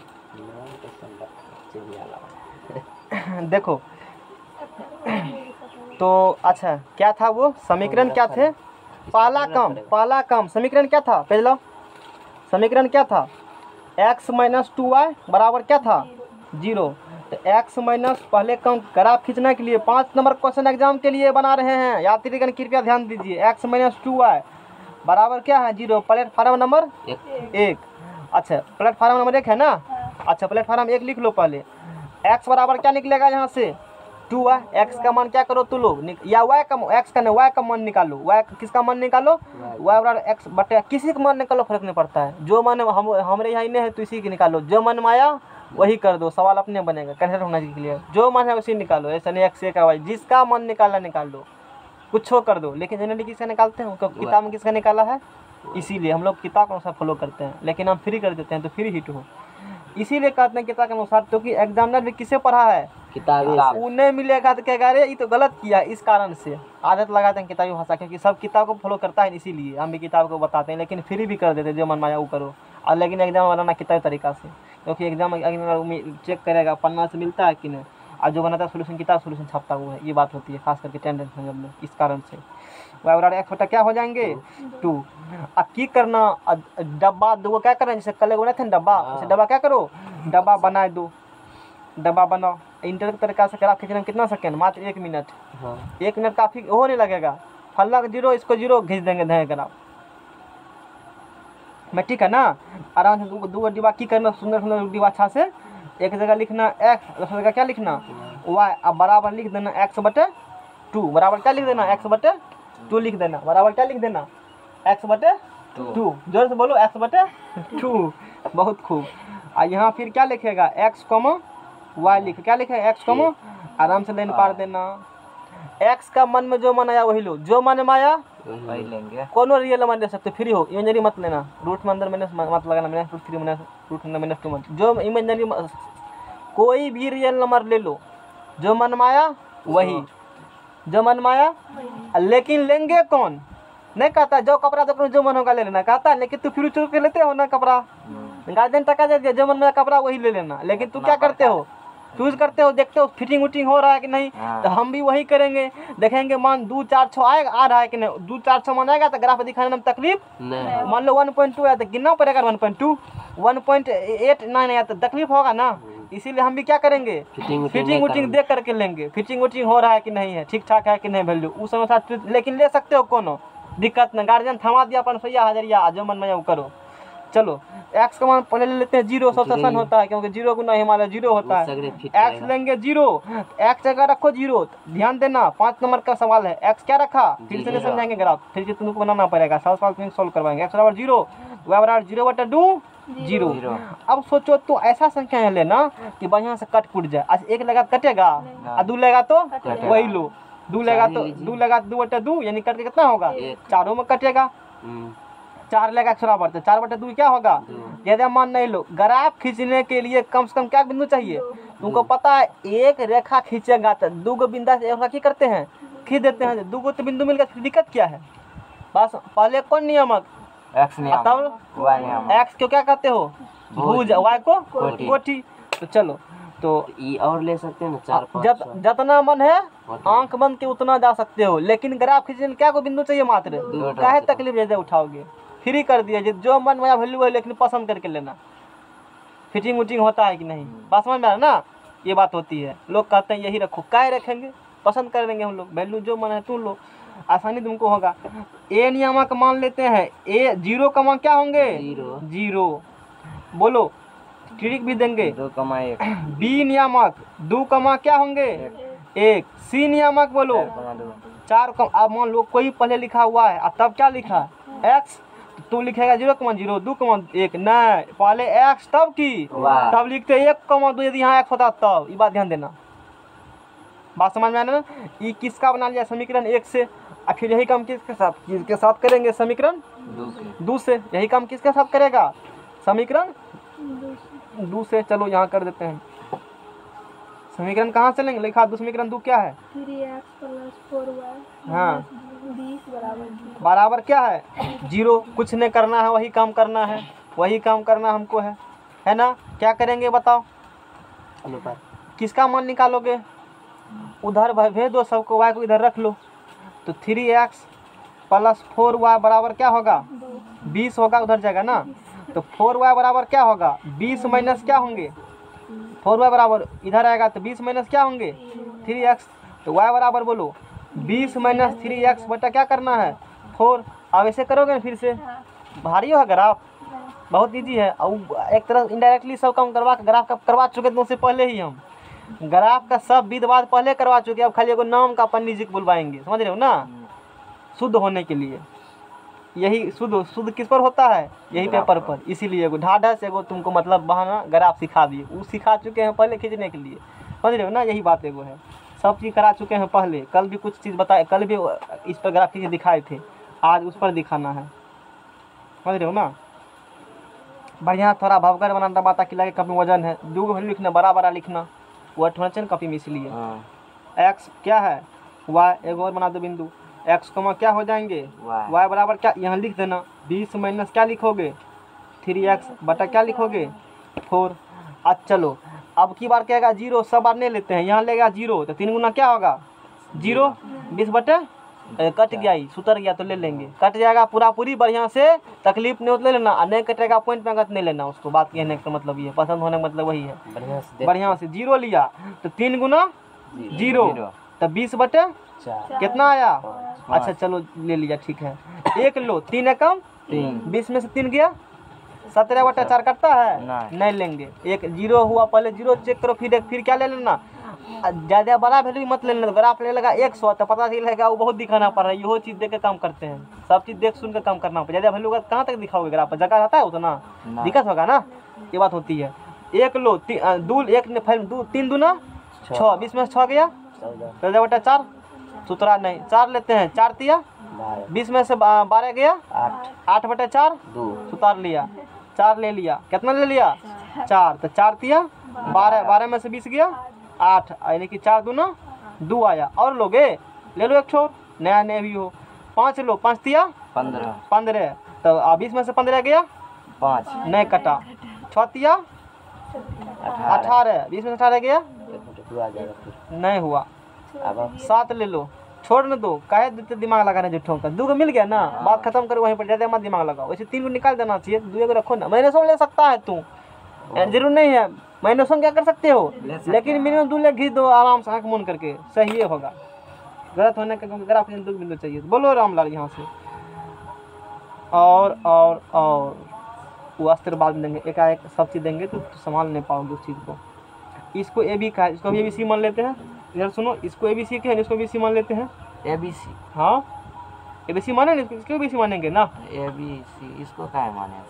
देखो तो अच्छा क्या था वो समीकरण क्या थे पहला कम समीकरण क्या था पहले लो समीकरण क्या था x - 2y बराबर क्या था 0। तो x माइनस पहले कम ग्राफ खींचने के लिए 5 नंबर क्वेश्चन एग्जाम के लिए बना रहे हैं यात्रीगण कृपया ध्यान दीजिए x - 2y बराबर क्या है 0 प्लेटफार्म नंबर 1। अच्छा प्लेटफार्म नंबर 1 है ना। अच्छा प्लेटफार्म 1 लिख लो पहले x बराबर क्या निकलेगा यहाँ से 2y x का मान क्या करो तू लोग या y का x का नहीं y का मान निकालो y किसका मान निकालो y बराबर x बटे किसी का मान निकालो फर्क नहीं पड़ता है जो मान हमारे यहाँ नहीं है तो इसी की निकालो जो मन में आया वही कर दो सवाल अपने बनेगा कैंसिल होना चाहिए जो मन है उसी निकालो ऐसा नहीं x का y जिसका मन निकालना निकाल दो कुछ हो कर दो। लेकिन जनरली किसका निकालते हैं किताब में किसका निकाला है इसीलिए हम लोग किताब के अनुसार फॉलो करते हैं लेकिन हम फ्री कर देते हैं तो फ्री हिट हो इसीलिए कहते हैं किताब के अनुसार क्योंकि एग्जामिनर भी किसे पढ़ा है किताब उन्हें मिलेगा तो कहेगा अरे ये तो गलत किया इस कारण से आदत लगाते हैं किताबी भाषा क्योंकि सब किताब को फॉलो करता है इसीलिए हम भी किताब को बताते हैं लेकिन फ्री भी कर देते हैं जो मन माया वो करो और लेकिन एग्जाम बनाना किताबी तरीका से क्योंकि एग्जाम चेक करेगा पन्ना से मिलता है कि नहीं और जो बनाता है सोल्यूशन किताब सोल्यूशन छापता हुआ है ये बात होती है खास करके टेंडेंस में इस कारण से बराबर x बटा क्या हो जाएंगे 2। अब की करना डब्बा दो क्या करें जैसे कल बोले थे डब्बा जैसे डब्बा क्या करो डब्बा बनाए दो डब्बा बनाओ इंटर तरीका से ग्राफ खींचने में कितना सेकेंड मात्र 1 मिनट 1 मिनट काफ़ी हो नहीं लगेगा फल्ला 0 इसको 0 खींच देंगे धे ग्राफ में ठीक है ना। आराम से दो डिब्बा की करना सुंदर सुंदर डिब्बा अच्छा से एक जगह लिखना x दूसरी जगह क्या लिखना y अब बराबर लिख देना x बटे 2 बराबर क्या लिख देना x बटे 2 लिख देना बराबर क्या लिख देना x बटे 2 जोर से बोलो x बटे 2 बहुत खूब। और यहाँ फिर क्या लिखेगा x y लिखे क्या लिखे x आराम से लाइन पार देना x का मन में जो मन आया वही लो जो मन में आया वही लेंगे कोनो रियल नंबर ले सकते फ्री हो इमेजिनरी मत लेना रूट में अंदर माइनस मत लगाना -√3 -√2 मत जो इमेजिनरी कोई भी रियल नंबर ले लो जो मन में आया वही जो मन में आया लेकिन लेंगे कौन नहीं कहता जो कपड़ा तो जो मन होगा ले लेना, कहता है लेकिन तू फिर चुर के लेते हो ना कपड़ा, गार्जियन टका दे दिया जो मन में कपड़ा वही ले लेना, लेकिन तू क्या करते हो, चूज करते हो, देखते हो फिटिंग उटिंग हो रहा है कि नहीं, तो हम भी वही करेंगे, देखेंगे मान 2 4 6 आएगा, आ रहा है कि नहीं, 2 4 6 मान आएगा तो ग्राफ दिखाने में तकलीफ नहीं, मान लो 1.2 आया तो गिनना पड़ेगा 1.2, 1.89 आया तो तकलीफ होगा ना, इसीलिए हम भी क्या करेंगे, फिटिंग उटिंग देख करके लेंगे, फिटिंग उटिंग हो रहा है कि नहीं है, ठीक ठाक है कि नहीं वैल्यू उस अनुसार, लेकिन ले सकते हो कोनो दिक्कत नहीं, गार्जियन थमा दिया 500 हज़ारिया जो मन में वो करो। चलो एक्स का मान पहले ले लेते हैं 0, सबसे आसान होता है क्योंकि 0 गुना हमारा 0 होता है, एक्स लेंगे 0, एक्स जगह रखो 0, ध्यान देना 5 नंबर का सवाल है, एक्स क्या रखा, फिर से नहीं समझाएंगे ग्राफ, फिर से तुमको बनाना पड़ेगा, सवाल तुम सोल्व करवाएंगे, एक्स बराबर 0, वाई बराबर 0/2 0। अब सोचो तो ऐसा संख्या है लेना कि बढ़िया से कट कुट जाए, आज 1 लगा कटेगा और 2 लगा तो वही लो, 2 लगा तो 2 लगा 2/2 यानी कट के कितना होगा, चारों में कटेगा, 4 लगा एक्स बराबर तो 4/2 क्या होगा, ज्यादा मान नहीं लो, ग्राफ खींचने के लिए कम से कम क्या बिंदु चाहिए, तुमको पता है एक रेखा खींचेगा तो 2 गो बिंदा से एक रेखा करते हैं, खींच देते हैं, 2 गो तो बिंदु मिल गया, दिक्कत क्या है, बस पहले कौन नियामक एक्स नियामक, तब एक्स क्यों क्या कहते हो भुज, वाई को कोटि, तो चलो तो ई और ले सकते हैं ना 4 5 जितना मन है आंख बंद के उतना जा सकते हो, लेकिन ग्राफ खींचने में क्या को बिंदु चाहिए मात्र, काहे तकलीफ ज्यादा उठाओगे, फ्री कर दिया जो मन में वैल्यू है, लेकिन पसंद करके लेना, फिटिंग उटिंग होता है कि नहीं, बात समझ में आ रहा ना, ये बात होती है, लोग कहते हैं यही रखो, काहे रखेंगे, पसंद कर देंगे हम लोग, वैल्यू जो मन है तू लो, आसानी तुमको होगा। ए नियामक मान लेते हैं, ए 0 का मान क्या होंगे 0, बोलो ट्रिक भी देंगे 2,1, बी नियामक 2 का मान क्या होंगे 1, सी नियामक बोलो 4 का, अब मान लो कोई पहले लिखा हुआ है अब तब क्या लिखा एक्स, तू लिखेगा 0,0 2,1, नहीं पहले एक्स तब की तब लिखते 1,2, यदि यहाँ एक्स होता तब, ये बात ध्यान देना, बात समझ में आना ना, ये किसका बना लिया समीकरण 1 से, आखिर यही काम किसके साथ करेंगे, समीकरण 2 से, यही काम किसके साथ करेगा, समीकरण 2 से, चलो यहाँ कर देते हैं, समीकरण कहाँ से लेंगे, लिखा 2 समीकरण 2 क्या है 3x + 4y हाँ 20 बराबर क्या है 0, कुछ नहीं करना है, वही काम करना है, वही काम करना हमको है ना, क्या करेंगे बताओ, किसका मान निकालोगे, उधर भेज दो सबको, y को इधर रख लो, तो 3x + 4y बराबर क्या होगा 20 होगा, उधर जाएगा ना, तो 4y बराबर क्या होगा 20 माइनस क्या होंगे, 4y बराबर इधर आएगा तो 20 माइनस क्या होंगे 3x, तो y बराबर बोलो 20 माइनस 3x बटा क्या करना है 4, अब ऐसे करोगे ना फिर से, भारी होगा ग्राफ, बहुत ईजी है, और एक तरह इनडायरेक्टली सब काम ग्राफ का करवा चुके थे उससे पहले ही, हम ग्राफ का सब विधवाद पहले करवा चुके, अब खाली एगो नाम का पंडित जी को बुलवाएंगे, समझ रहे हो ना, शुद्ध होने के लिए, यही शुद्ध किस पर होता है, यही पेपर पर, इसीलिए एगो ढाढ़स एगो तुमको मतलब बहाना ग्राफ सिखा दिए, वो सिखा चुके हैं पहले खींचने के लिए, समझ रहे हो ना, यही बात एगो है, सब चीज़ करा चुके हैं पहले, कल भी कुछ चीज़ बताए, कल भी इस पर ग्राफ खींच दिखाए थे, आज उस पर दिखाना है, समझ रहे हो ना, बढ़िया थोड़ा भवगर बनाना बात कि लगे कभी वजन है, 2 वैल्यू लिखना, बड़ा लिखना, वर्ड होना चाहिए कॉपी में, इसलिए एक्स क्या है वाई, एक और बना दो बिंदु, एक्स कमा क्या हो जाएंगे वाई बराबर क्या, यहाँ लिख देना 20 माइनस क्या लिखोगे 3x बटा क्या लिखोगे 4, अच्छा चलो अब की बार क्या आएगा 0, सब बार नहीं लेते हैं, यहाँ लेगा 0 तो 3 गुना क्या होगा 0, 20 बटे कट गया, ही सुतर गया तो ले लेंगे, कट जाएगा पूरी बढ़िया से, तकलीफ नहीं ले लेना, नहीं कटेगा पॉइंट में नहीं लेना उसको, बात कहने का मतलब ये, पसंद होने का मतलब वही है, बढ़िया से 0 लिया तो 3 गुना 0 तो 20 बटे कितना आया, अच्छा चलो ले लिया ठीक है, 1 लो 3 एकम 20 में से 3 गया 17/4 करता है, नहीं लेंगे, एक 0 हुआ, पहले 0 चेक करो, फिर क्या ले लेना, ज़्यादा बड़ा वैल्यू मत ले लेना, ग्राफ ले लगा 100 तो पता चलेगा वो बहुत दिखाना पड़ रहा है, यहो चीज़ देख के काम करते हैं, सब चीज़ देख सुन के काम करना पड़ेगा, ज़्यादा वैल्यू का कहाँ तक दिखाओगे, ग्राफ पर जगह रहता है उतना दिक्कत होगा ना, ये बात होती है, 1 लो 3 दूना 6, 20 में 6 गया 14/4, सुतरा नहीं 4 लेते हैं, 4 तिया 20 में से 12 गया 8/4, सुतार लिया 4 ले लिया, कितना ले लिया 4, तो 4 तिया 12 में से 20 गया 8, यानी कि 4 दूना 2 आया, और लोगे ले लो एक छोर, नया भी हो, 5 लो 5 तिया 15 15। तो अब इसमें से 15 गया 5 नहीं कटा, 6 18, 20 में से 18 गया आ जाएगा फिर। नहीं हुआ। अब 7 ले लो, छोड़ न दो, काहे देते दिमाग लगाना जुट्ठों का। 2 को मिल गया ना, बात खत्म करो वहीं पर, ज़्यादा मत दिमाग लगाओ। वैसे 3 को निकाल देना चाहिए, 2 को रखो ना। मैंने ले सकता है तू, जरूर नहीं है मैंने क्या कर सकते हो, लेकिन मिनिमम 2 ले घिस दो आराम से आँख मूंद करके, सही है होगा। गलत होने का ग्राफ 2 बिंदु चाहिए। बोलो रामलाल यहाँ से। और वो अस्त्र बाद में देंगे, एकाएक सब चीज़ देंगे तो संभाल नहीं पाओगे उस चीज़ को। इसको ए बी का, इसको भी ABC मान लेते हैं। इधर सुनो, इसको ABC के हैं, इसको ABC मान लेते हैं। ABC हाँ ABC माने ना, इसको ABC मानेंगे ना। ABC इसको क्या माने?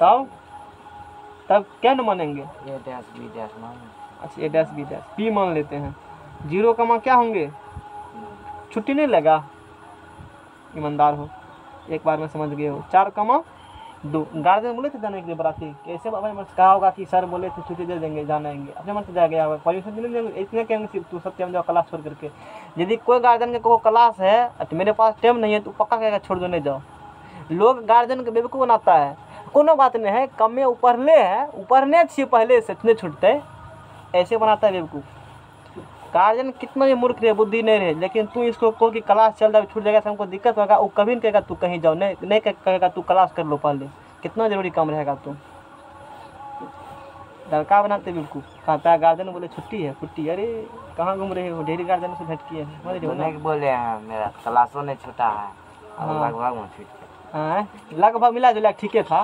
तब क्या न मानेंगे? A डैश B डैश माने। अच्छा A dash B dash P मान लेते हैं। 0 कमा क्या होंगे? छुट्टी नहीं लगा, ईमानदार हो, एक बार में समझ गए हो। 4 कमा 2। गार्जियन बोले थे जाने के लिए बराती, कैसे बाबा मन से कहा होगा कि सर बोले थे छुट्टी दे देंगे, जानेंगे, अपने मन से जा गया, परमिशन नहीं देंगे, इतने कहेंगे सिर्फ तू सत्यम जाओ क्लास छोड़ करके। यदि कोई गार्जियन के को क्लास है तो मेरे पास टाइम नहीं है तो पक्का कहेगा छोड़ दो नहीं जाओ। लोग गार्जियन के बेवकूफ़ बनाता है, कोनो बात नहीं है, कम में ऊपरले है, ऊपरने अच्छी पहले से इतने छूटते, ऐसे बनाता है बेवकूफ़। गार्जियन कितना भी मूर्ख रहे, बुद्धि नहीं रहे, लेकिन तू इसको को कि क्लास चल रहा है छूट जाएगा, हमको दिक्कत होगा, वो कभी नहीं कहेगा तू कहीं जाओ, नहीं कहेगा तू क्लास कर लो पहले। कितना जरूरी काम रहेगा तू, लड़का बनाते बिल्कुल। कहता है गार्जियन बोले छुट्टी है, छुट्टी, अरे कहाँ घूम रहे हो, ढेरी गार्जियन से भेंट किए हैं, समझ रहे हो ना। बोले हैं मेरा क्लासों नहीं छूटा है, लगभग में छूट गया। हाँ लगभग मिला जुला ठीक था।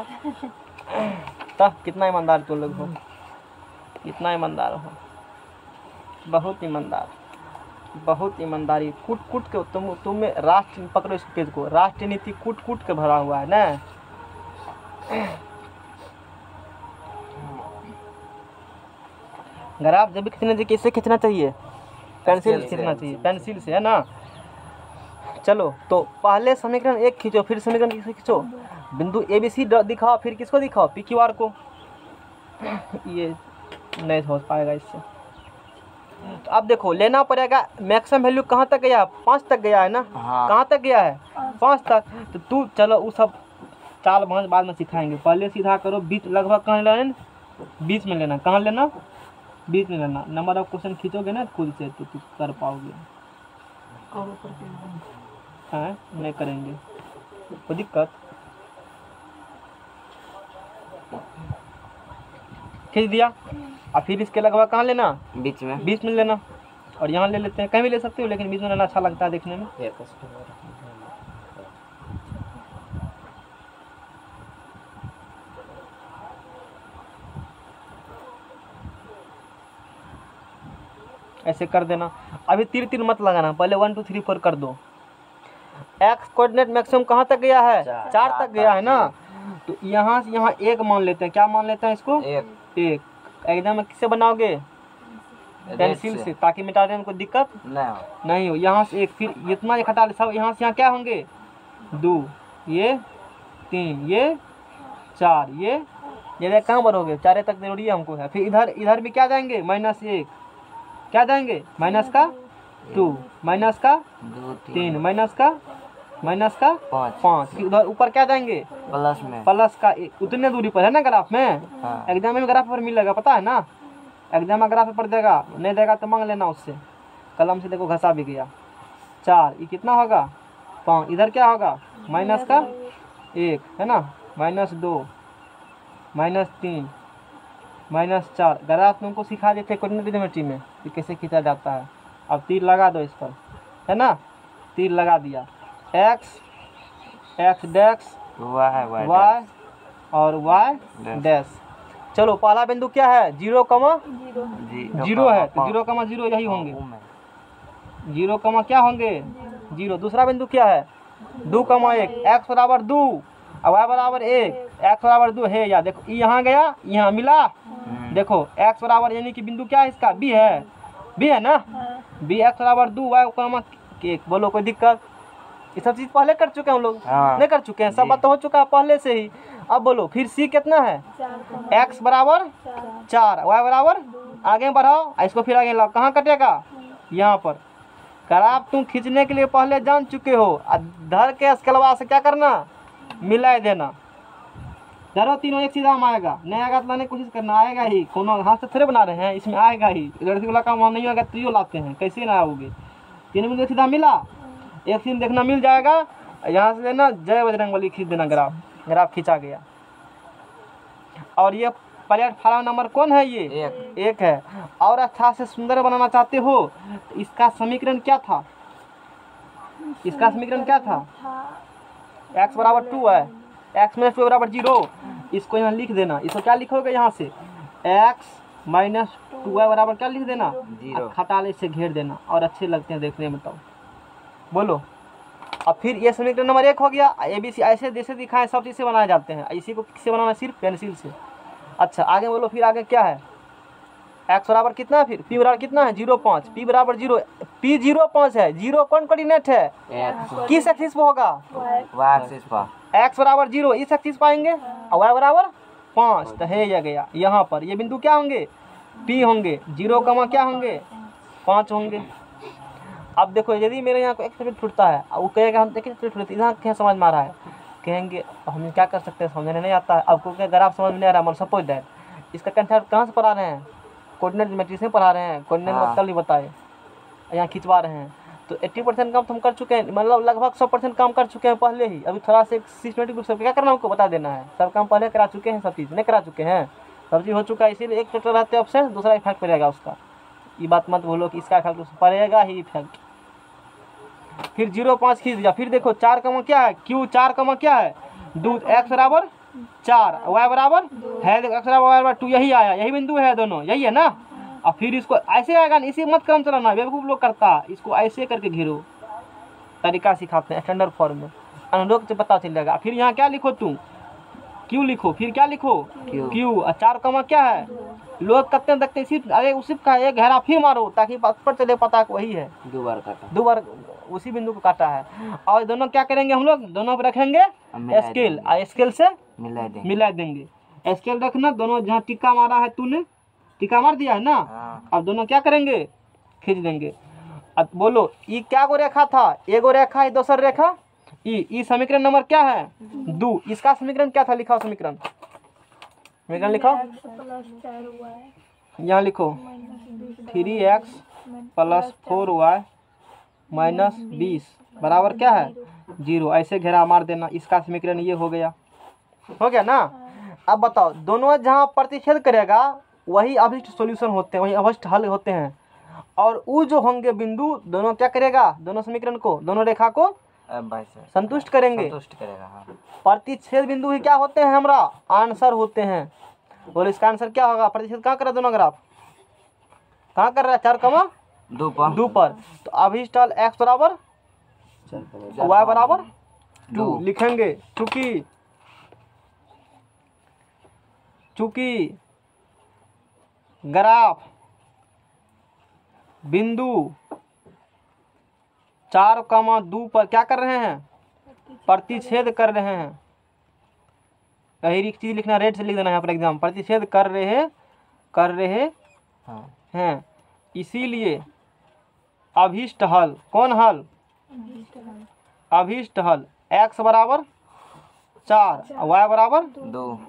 तब कितना ईमानदार तुम लोग हो, कितना ईमानदार हो, बहुत ईमानदार, बहुत ईमानदारी। कूट कूट के तुम में राष्ट्र, पकड़ो इस पेज को, राष्ट्रीय नीति कूट कूट के भरा हुआ है ना। ग्राफ जब भी खींचना चाहिए किससे खींचना चाहिए? पेंसिल से खींचना चाहिए, पेंसिल से, है ना। चलो तो पहले समीकरण 1 खींचो, फिर समीकरण किससे खींचो? बिंदु ABC दिखाओ, फिर किसको दिखाओ? PQR को। ये नहीं हो पाएगा इससे। तो अब देखो लेना पड़ेगा, मैक्सिमम वैल्यू कहाँ तक गया? 5 तक गया है ना। हाँ। कहाँ तक गया है? 5 तक। तो तू चलो वो सब चाल भांज बाद में सिखाएंगे, पहले सीधा करो। बीच लगभग कहाँ लेना? बीच में लेना। कहाँ लेना? बीच में लेना। नंबर ऑफ क्वेश्चन खींचोगे ना खुद से तो तू कर पाओगे। हाँ नहीं करेंगे कोई दिक्कत। खींच दिया, और फिर इसके लगभग कहाँ लेना? बीच में। बीच में लेना। और यहाँ ले लेते हैं, कहीं भी ले सकते हो, लेकिन बीच में लेना अच्छा लगता है देखने में। ऐसे कर देना। अभी तीर तीर मत लगाना, पहले 1 2 3 4 कर दो। एक्स कोऑर्डिनेट मैक्सिमम कहाँ तक गया है? 4 तक गया है ना। तो यहाँ से यहाँ 1 मान लेते हैं। क्या मान लेते हैं इसको? 1। एकदम किससे बनाओगे? पेंसिल से, ताकि मिटाने में कोई दिक्कत नहीं हो। यहाँ से 1, फिर इतना हटा ले सब। यहाँ से यहाँ क्या होंगे? 2, ये 3, ये 4, ये कहाँ बढ़ोगे? 4 तक जरूरी है हमको है। फिर इधर भी क्या जाएंगे? -1 क्या जाएंगे? माइनस का 2, माइनस का 3, माइनस का 5। फिर उधर ऊपर क्या जाएंगे? प्लस में। प्लस का 1। उतने दूरी पर है ना ग्राफ में। हाँ। एग्जाम में ग्राफ पर मिलेगा, पता है ना। एग्जाम में ग्राफ पर देगा, नहीं देगा तो मांग लेना उससे। कलम से देखो घसा भी गया। 4, ये कितना होगा? 5। इधर क्या होगा? माइनस का 1 है ना, -2, -3, -4। ग्राफ में उनको सिखा देते कोऑर्डिनेट ज्योमेट्री में कि कैसे खींचा जाता है। अब तीर लगा दो इस पर, है ना। तीर लगा दिया। x डैश, y और y डैश। चलो पहला बिंदु क्या है? 0, 0 है, तो 0, 0 यही होंगे। 0, क्या होंगे? 0। दूसरा बिंदु क्या है? 2, 1। x बराबर 2 और y बराबर 1। x बराबर 2 है या देखो, यहाँ गया, यहाँ मिला। देखो x बराबर, यानी कि बिंदु क्या है इसका? b है, b है ना। b x बराबर 2 y, 1। बोलो कोई दिक्कत? ये सब चीज पहले कर चुके हैं हम लोग। हाँ। नहीं कर चुके हैं? सब बात तो हो चुका है पहले से ही। अब बोलो फिर c कितना है? x बराबर 4, y बराबर, आगे बढ़ाओ, इसको फिर आगे लाओ। कहाँ कटेगा? यहाँ पर। ग्राफ तुम खींचने के लिए पहले जान चुके हो। धर के स्केलवा से क्या करना? मिला देना। चारों तीनों एक सीधा में आएगा, नहीं आएगा तो लाने की कोशिश करना, आएगा ही। कोनो हाथ से थोड़े बना रहे हैं, इसमें आएगा ही। लड़की वाला काम नहीं होगा, त्रियो लाते हैं, कैसे ना आओगे। तीन बिंदु सीधा मिला, एक सीन देखना मिल जाएगा। यहाँ से लेना जय बजरंगबली खींच देना, ग्राफ खींचा गया। और ये प्लेटफार्म नंबर कौन है? ये एक है। और अच्छा से सुंदर बनाना चाहते हो तो इसका समीकरण क्या था? इसका समीकरण क्या था? x बराबर 2 है, x माइनस 2 बराबर 0। इसको यहाँ लिख देना। इसको क्या लिखोगे? यहाँ से x माइनस 2 बराबर क्या लिख देना? 0। खटाले से घेर देना और अच्छे लगते हैं देखने में। तो बोलो। अब फिर ये समीकरण नंबर 1 हो गया। ABC ऐसे जैसे दिखाएं सब चीज़ से बनाए जाते हैं। इसी को किससे बनाना? सिर्फ पेंसिल से। अच्छा आगे बोलो, फिर आगे क्या है? x बराबर कितना है? फिर p बराबर कितना है? 0.5। p बराबर 0, p 0.5 है। 0 कौन कोऑर्डिनेट है? किस एक्सिस पे होगा? y एक्सिस पर। x बराबर 0 इस एक्सिस पाएंगे और y बराबर 5। तो है ये गया। यहाँ पर ये बिंदु क्या होंगे? p होंगे। 0 कमा क्या होंगे? 5 होंगे। अब देखो, यदि मेरे यहाँ को एक सेकंड छूटता है, वो कहेगा हम देखिए छूटती, यहाँ क्या समझ में आ रहा है? कहेंगे हम क्या कर सकते हैं, समझने नहीं आता है। आपको क्या अगर आप समझ में नहीं आ रहा है, सपोज दैट इसका कंसेप्ट कहाँ से पढ़ा रहे हैं? कोऑर्डिनेट ज्योमेट्री से पढ़ा रहे हैं। कोऑर्डिनेट का कल ही बताए, यहाँ खिंचवा रहे हैं। तो 80% काम तो हम कर चुके हैं, मतलब लगभग 100% काम कर चुके हैं पहले ही। अभी थोड़ा सा सिस्टमेटिक रूप से क्या करना हमको बता देना है। सब काम पहले करा चुके हैं, सब चीज़ नहीं करा चुके हैं, सब चीज़ हो चुका है। इसीलिए एक चैप्टर रहते ऑप्शन, दूसरा इफेक्ट पड़ेगा उसका। ये बात मत बोलो कि इसका इफेक्ट पड़ेगा ही इफेक्ट। फिर 0.5 खींच दिया। फिर देखो 4 कमा क्या है? Q 4 कमा क्या है? 2। x बराबर 4, y बराबर है, देखो x बराबर 2, यही आया, यही बिंदु है, दोनों यही है ना। और फिर इसको ऐसे आएगा ना, इसी मत क्रम चलाना, बेवकूफ लोग करता। इसको ऐसे करके घेरो, तरीका सिखाते हैं स्टैंडर्ड फॉर्म में, अनुरोध से पता चलेगा। फिर यहाँ क्या लिखो तुम? Q लिखो। फिर क्या लिखो? Q। 4 कमा क्या है? लोग करते हैं देखते सिर्फ, अरे उसी का एक घेरा फिर मारो ताकि पर चले पता वही है। 2 बार काटा, 2 बार उसी बिंदु को काटा है। और दोनों क्या करेंगे हम लोग? दोनों पर रखेंगे स्केल, स्केल से मिला देंगे। स्केल रखना, दोनों जहाँ टिक्का मारा है, तूने टिक्का मार दिया है ना। अब दोनों क्या करेंगे? खींच देंगे। अब बोलो, ई क्या गो रेखा था? एगो रेखा है, दूसरा रेखा ई समीकरण नंबर क्या है? 2। इसका समीकरण क्या था? लिखा समीकरण लिखो, यहाँ लिखो 3x + 4y - 20 बराबर क्या है? 0। ऐसे घेरा मार देना। इसका समीकरण ये हो गया ना। अब बताओ, दोनों जहाँ प्रतिच्छेद करेगा वही अभिष्ट सॉल्यूशन होते हैं, वही अभिष्ट हल होते हैं। और वो जो होंगे बिंदु, दोनों क्या करेगा? दोनों समीकरण को, दोनों रेखा को संतुष्ट करेंगे। प्रतिच्छेद बिंदु ही क्या होते हैं? हमारा आंसर होते हैं। बोलो इसका आंसर क्या होगा? प्रतिच्छेद कहाँ कर रहा है? दोनों ग्राफ कहाँ कर रहा है? 4, 2 पर। तो अभिष्ट हल x बराबर y बराबर 2 लिखेंगे। चूंकि ग्राफ बिंदु 4, 2 पर क्या कर रहे हैं? प्रतिच्छेद कर रहे हैं। यही चीज लिखना, रेड से लिख देना यहाँ पर एग्जाम। प्रतिच्छेद कर रहे हैं। इसीलिए अभिष्ट हल, कौन हल? अभिष्ट हल x बराबर 4, y बराबर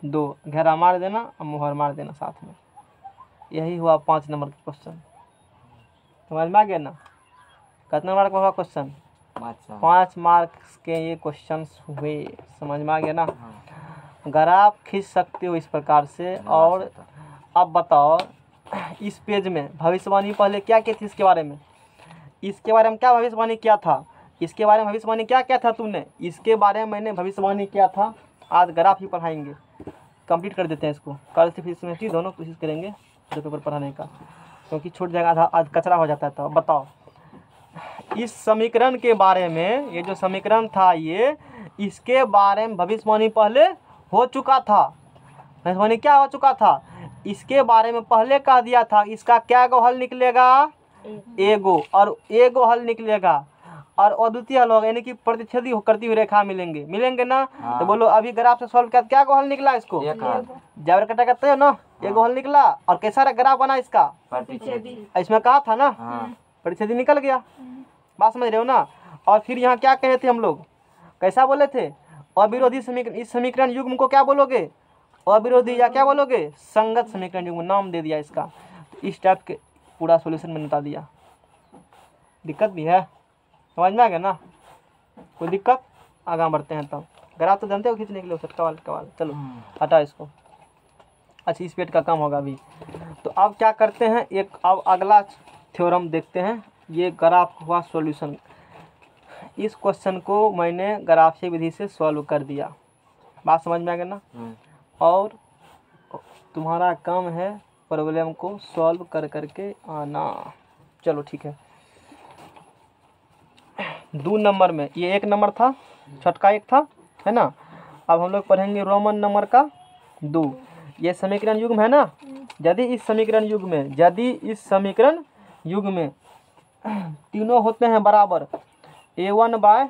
2। घेरा मार देना और मुहर मार देना साथ में। यही हुआ 5 नंबर का क्वेश्चन। समझ में आ गया ना? कितना मार्क का होगा क्वेश्चन? 5 मार्क्स के ये क्वेश्चन हुए। समझ में आ गया ना? ग्राफ खींच सकते हो इस प्रकार से। और अब बताओ, इस पेज में भविष्यवाणी पहले क्या थी इसके बारे में? इसके बारे में क्या भविष्यवाणी किया था? इसके बारे में भविष्यवाणी क्या था तुमने? इसके बारे में मैंने भविष्यवाणी किया था। आज ग्राफ ही पढ़ाएंगे, कंप्लीट कर देते हैं इसको। कल से फिर दोनों कोशिश करेंगे दो पेपर पढ़ाने का, क्योंकि छूट जाएगा, आधा आज कचरा हो जाता है। तो बताओ, इस समीकरण के बारे में, ये जो समीकरण था ये, इसके बारे में भविष्यवाणी पहले हो चुका था। भविष्यवाणी क्या हो चुका था? इसके बारे में पहले कह दिया था इसका क्या गो हल निकलेगा? एगो, और एगो हल निकलेगा और अद्वितीय हल होगा, यानी कि प्रतिच्छेदी करती हुई रेखा मिलेंगे ना। तो बोलो अभी ग्राफ से सॉल्व किया क्या गो हल निकला? इसको जबर कटा करते हो ना, एगो हल निकला। और कैसा ग्राफ बना इसका? इसमें कहा था ना प्रतिच्छेदी निकल गया। बात समझ रहे हो ना? और फिर यहाँ क्या कहे थे हम लोग? कैसा बोले थे? अविरोधी समीकरण, इस समीकरण युग्म को क्या बोलोगे? अविरोधी या क्या बोलोगे? संगत समीकरण युग्म, नाम दे दिया इसका। तो इस टाइप के पूरा सॉल्यूशन मैंने बता दिया। दिक्कत भी है, समझ में आ गया ना? कोई दिक्कत? आगे बढ़ते हैं तब। ग्राफ तो जानते हो खींचने के लिए, कवाल। चलो हटा इसको। अच्छा, इस पेट का काम होगा अभी। तो अब क्या करते हैं, एक अब अगला थ्योरम देखते हैं। ये ग्राफ हुआ सॉल्यूशन। इस क्वेश्चन को मैंने ग्राफीय विधि से सॉल्व कर दिया। बात समझ में आ गया ना? और तुम्हारा काम है प्रॉब्लम को सॉल्व कर करके आना। चलो ठीक है। 2 नंबर में ये 1 नंबर था, छोटका 1 था, है ना? अब हम लोग पढ़ेंगे रोमन नंबर का 2। ये समीकरण युग्म है ना? यदि इस समीकरण युग्म में तीनों होते हैं बराबर, a1 bye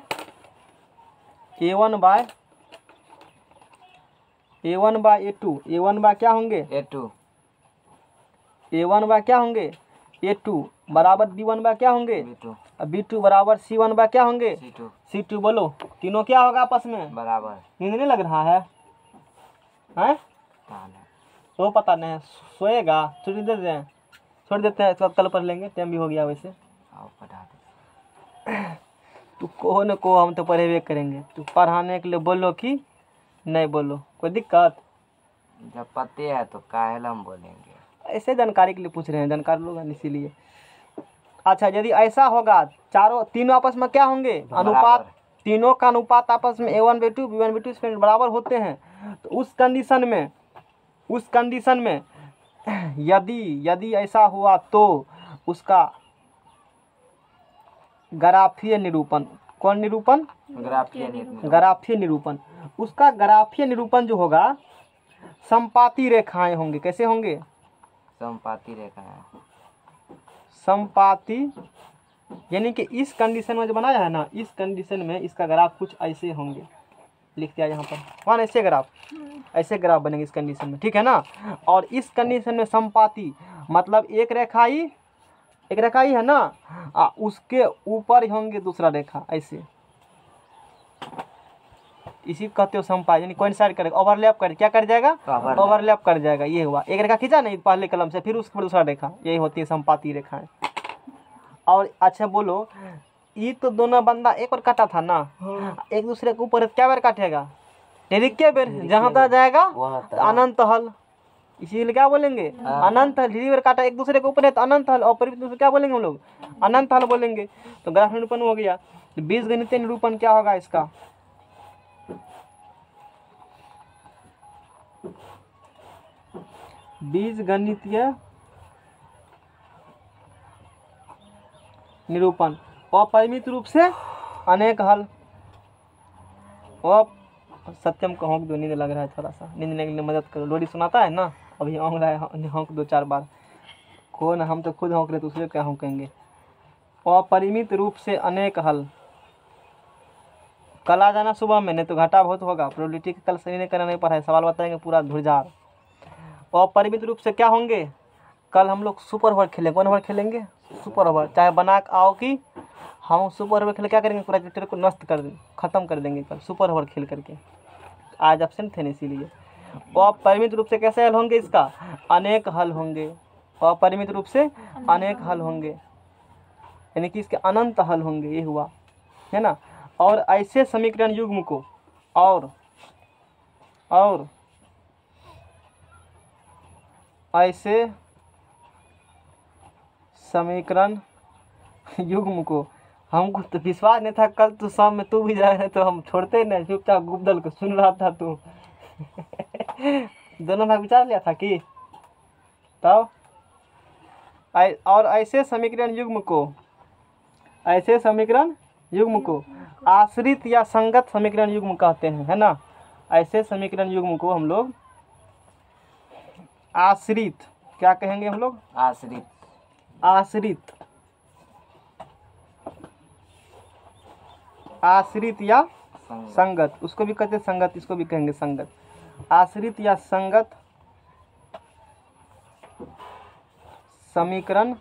a2, a1 bye क्या होंगे? a1 बाय क्या होंगे? a2 बराबर b1 बाय क्या होंगे? b2 बराबर c1 बाय क्या होंगे? c2। बोलो तीनों क्या होगा आपस में? बराबर। नींद नहीं लग रहा है? तो पता नहीं, सोएगा? छुट्टी दे दें? छोड़ देते हैं, तो कल पढ़ लेंगे, टाइम भी हो गया वैसे। तू को न को हम तो पढ़ेबे करेंगे। तू पढ़ाने के लिए बोलो कि नहीं बोलो, कोई दिक्कत? जब पते है तो काहे हम बोलेंगे? ऐसे जानकारी के लिए पूछ रहे हैं, जानकार लोग हैं इसीलिए। अच्छा, यदि ऐसा होगा तीनों आपस में क्या होंगे? अनुपात। तीनों का अनुपात आपस में a1 by 2 b1 by 2 बराबर होते हैं। तो उस कंडीशन में यदि ऐसा हुआ तो उसका ग्राफीय निरूपण, कौन निरूपण? ग्राफीय निरूपण। उसका ग्राफीय निरूपण जो होगा, समपाती रेखाएं होंगे। कैसे होंगे? समपाती रेखाएं। समपाती यानी कि इस कंडीशन में जो बनाया है ना, इस कंडीशन में इसका ग्राफ कुछ ऐसे होंगे। लिख दिया यहाँ पर, मान ऐसे ग्राफ बनेंगे इस कंडीशन में, ठीक है ना? और इस कंडीशन में समपाती मतलब एक रेखा ही है ना, उसके ऊपर ही होंगे दूसरा रेखा, ऐसे। इसी कहते हो समपाती, यानी कोइंसाइड करेगा, ओवरलैप कर, क्या कर जाएगा? ओवरलैप कर जाएगा। ये हुआ, एक रेखा खींचा नहीं पहले कलम से, फिर उसके दूसरा रेखा, यही होती है समपाती रेखाएं। और अच्छा बोलो, ये तो दोनों बंदा एक बार काटा था ना, एक दूसरे के ऊपर क्या बार काटेगा? के बेर, जहाँ तक जाएगा अनंत हल। इसीलिए क्या बोलेंगे? अनंत हल। धीरे काटा एक दूसरे के ऊपर है तो अनंत हल, और परिमित क्या बोलेंगे हम लोग? अनंत हल बोलेंगे। तो ग्राफ निरूपण हो गया। तो बीजगणितीय निरूपण क्या होगा इसका? बीजगणितीय निरूपण अपरिमित रूप से अनेक हल। सत्यम को होंक दो, नींद लग रहा है, थोड़ा सा नींद लेने के लिए मदद करो। लोरी सुनाता है ना, अभी होंक रहा है, होंक 2-4 बार। कौन? हम तो खुद होंक रहे, दूसरे क्या होंकेंगे? अपरिमित रूप से अनेक हल। कल आ जाना सुबह में, नहीं तो घाटा बहुत होगा। प्रोबेबिलिटी कल सही नहीं करना, नहीं पढ़ाए, सवाल बताएंगे पूरा धुरझार। अपरिमित रूप से क्या होंगे? कल हम लोग सुपर ओवर खेलेंगे। कौन ओवर खेलेंगे? Super over. चाहे बना के आओ कि हम सुपर ओवर खेल क्या करेंगे? पूरा क्रिकेटर को नष्ट कर देंगे, खत्म कर देंगे कल सुपर ओवर खेल करके। आज एब्सेंट थे ना, इसीलिए। अपरिमित रूप से कैसे हल होंगे? इसका अनेक हल होंगे। अपरिमित रूप से अनेक हल होंगे, यानी कि इसके अनंत हल होंगे। ये हुआ, है ना? और ऐसे समीकरण युग्म को और ऐसे समीकरण युग्म को, हमको तो विश्वास नहीं था, कल तो शाम में तू भी जा रहे तो हम छोड़ते नहीं, चुपचाप गुब्दल को सुन रहा था तू। दोनों भाग विचार लिया था कि तब। और ऐसे समीकरण युग्म को आश्रित या संगत समीकरण युग्म कहते हैं, है ना? ऐसे समीकरण युग्म को हम लोग आश्रित, क्या कहेंगे हम लोग? आश्रित या संगत। उसको भी कहते हैं संगत, इसको भी कहेंगे संगत। आश्रित या संगत समीकरण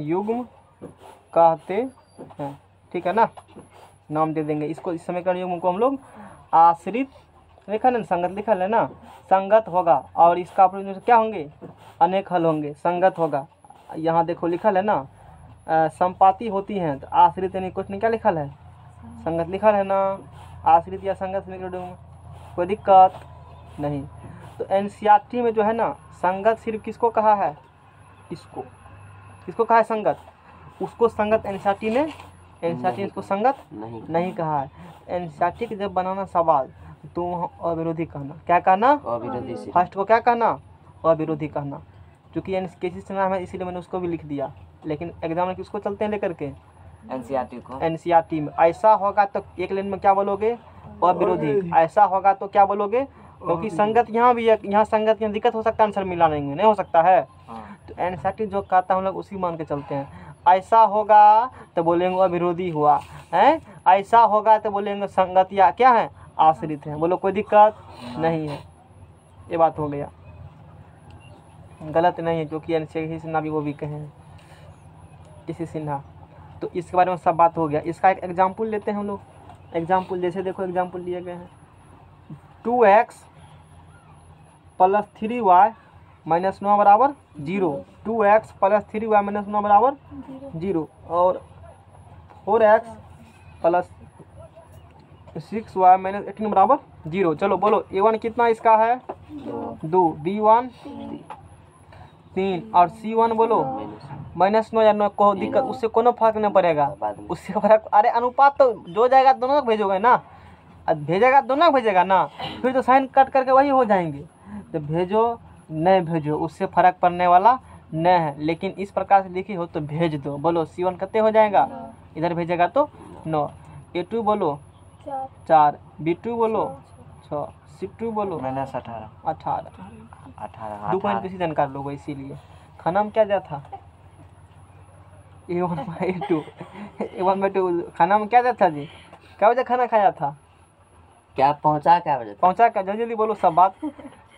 युग्म कहते हैं, ठीक है ना? नाम दे देंगे इसको। इस समीकरण युग्म को हम लोग आश्रित लिखा है ना, संगत लिखा है ना, संगत होगा और इसका क्या होंगे, अनेक हल होंगे, संगत होगा। यहाँ देखो लिखा है ना संपाति होती हैं, तो आश्रित यानी कुछ नहीं, क्या लिखा है, संगत लिखा है ना, आश्रित या संगत में कोई दिक्कत नहीं। तो एनसीईआरटी में जो है ना संगत सिर्फ किसको कहा है, इसको किसको कहा है संगत, उसको संगत एनसीईआरटी ने इसको संगत नहीं कहा है। एनसीईआरटी के जब बनाना सवाल तो अविरोधी कहना, क्या कहना, अविरोधी से फर्स्ट को क्या कहना, अविरोधी कहना। क्योंकि केसी से नाम है इसीलिए मैंने उसको भी लिख दिया, लेकिन एग्जाम में किसको चलते हैं लेकर के, एनसीईआरटी को। एनसीईआरटी में ऐसा होगा तो एक लाइन में क्या बोलोगे, अविरोधी, ऐसा होगा तो क्या बोलोगे, क्योंकि संगत यहाँ भी है, यहाँ संगत की दिक्कत हो सकता है, आंसर मिला नहीं हो सकता है। तो एनसीईआरटी जो कहता है हम लोग उसी मान के चलते हैं। ऐसा होगा तो बोलेंगे अविरोधी हुआ है, ऐसा होगा तो बोलेंगे संगत या क्या है, आश्रित है। बोलो कोई दिक्कत नहीं है, ये बात हो गया, गलत नहीं है, क्योंकि एनसीईआरटी सिन्हा भी वो भी कहे हैं, किसी सिन्हा। तो इसके बारे में सब बात हो गया। इसका एक एग्जाम्पल लेते हैं हम लोग। एग्जाम्पल जैसे देखो एग्जाम्पल लिए गए हैं 2x + 3y - 9 बराबर 0, 2x + 3y - 9 बराबर 0 और 4x + 6y - 18 बराबर 0। चलो बोलो a1 कितना इसका है 2, b1 3 और c1 बोलो -9 या 9 को दिक्कत, उससे कोनो फर्क नहीं पड़ेगा, उससे फर्क, अरे अनुपात तो जो जाएगा दोनों को भेजोगे ना, भेजेगा दोनों को भेजेगा ना, फिर तो साइन कट करके वही हो जाएंगे। तो भेजो नहीं भेजो उससे फर्क पड़ने वाला नहीं है, लेकिन इस प्रकार से लिखी हो तो भेज दो। बोलो c1 कितने हो जाएगा, इधर भेजेगा तो 9, a2 बोलो 4, b2 बोलो 6, c2 बोलो -18 2 पॉइंट किसी जानकार लोगो। इसीलिए खाना में क्या दिया था, A1/A2 खाना में क्या दिया था जी, क्या बजे खाना खाया था, क्या पहुंचा, क्या बजे पहुंचा, क्या जल्दी जल्दी बोलो सब बात।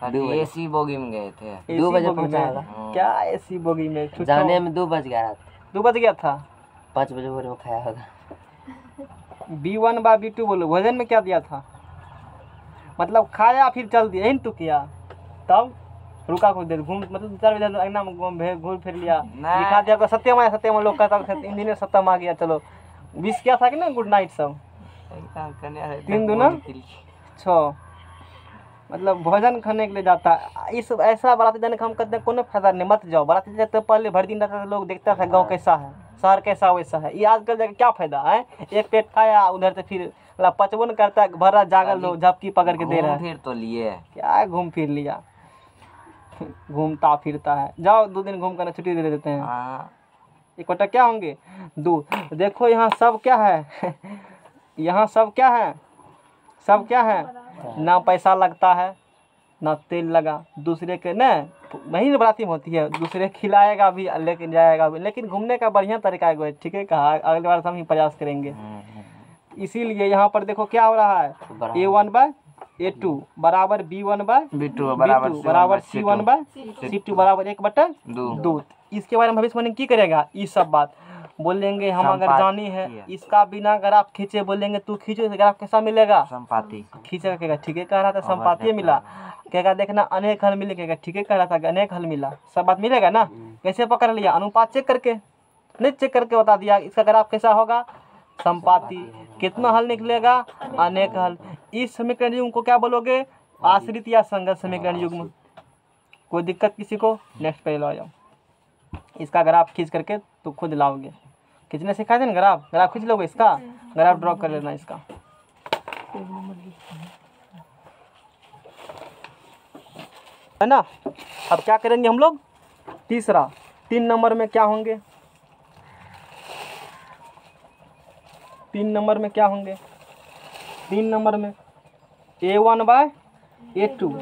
एसी बोगी में गए थे, AC 2 बजे बोगी में। पहुंचा। क्या एसी बोगी में, जाने में 2 बज गया, 2 बज गया था, 5 बजे भोर में खाया होगा। B1/B2 बोलो भोजन में क्या दिया था, मतलब खाया फिर चल दिया, यही तो किया, तब रुका कुछ देर घूम, मतलब 4 बजे अंगना में घूम फिर लिया, दिखा दिया सत्यम आया, सत्यम लोग कहता इंजीनियर सत्यम आ गया, चलो विश किया था कि ना गुड नाइट सब, 3 दूना 6, मतलब भोजन खाने के लिए जाता है। इस ऐसा बाराती जाने का हम कहते हैं कोनो फायदा नहीं, मत जाओ बाराती जाते पहले भर दिन रहता था, लोग देखता था गाँव कैसा है, शहर कैसा वैसा है, ये आजकल जाके क्या फायदा है, एक पेट खाया उधर से फिर पचबो नहीं करता, भरा जागल लोग झपकी पकड़ के दे रहा है, फिर तो लिए क्या घूम फिर लिया, घूमता फिरता है, जाओ 2 दिन घूम कर छुट्टी दे देते हैं, एक बटा क्या होंगे 2। देखो यहाँ सब क्या है यहाँ सब क्या है, सब क्या है, ना पैसा लगता है ना तेल लगा, दूसरे के न वही बराती में होती है, दूसरे खिलाएगा भी लेके जाएगा भी, लेकिन घूमने का बढ़िया तरीका है, ठीक है कहा, अगली बार हम ही प्रयास करेंगे। इसीलिए यहाँ पर देखो क्या हो रहा है, A1/A2 बराबर B1/B2 बराबर C1/C2 बराबर 1/2। इसके बारे में भविष्य की करेगा, ये सब बात बोलेंगे हम, अगर जानी है इसका बिना ग्राफ खींचे बोलेंगे तू खींचो, ग्राफ कैसा मिलेगा, संपाति खींचेगा, कहेगा ठीक है कह रहा था संपाति मिला, कहेगा देखना अनेक हल मिले, कहेगा ठीक है कह रहा था अनेक हल मिला, सब बात मिलेगा ना। कैसे पकड़ लिया, अनुपात चेक करके, नहीं चेक करके बता दिया इसका ग्राफ कैसा होगा, संपाति, कितना हल निकलेगा, अनेक हल। इस समीकरण युग्म को क्या बोलोगे, आश्रित या संगत समीकरण युग्म। कोई दिक्कत किसी को, नेक्स्ट पे लो जाओ, इसका ग्राफ खींच करके तो खुद लाओगे, खींचने सिखा दें, ग्राफ खींच लोगे, इसका ग्राफ ड्रॉ कर लेना इसका। है ना। अब क्या करेंगे हम लोग, तीसरा 3 नंबर में क्या होंगे, 3 नंबर में क्या होंगे, 3 नंबर में A1/A2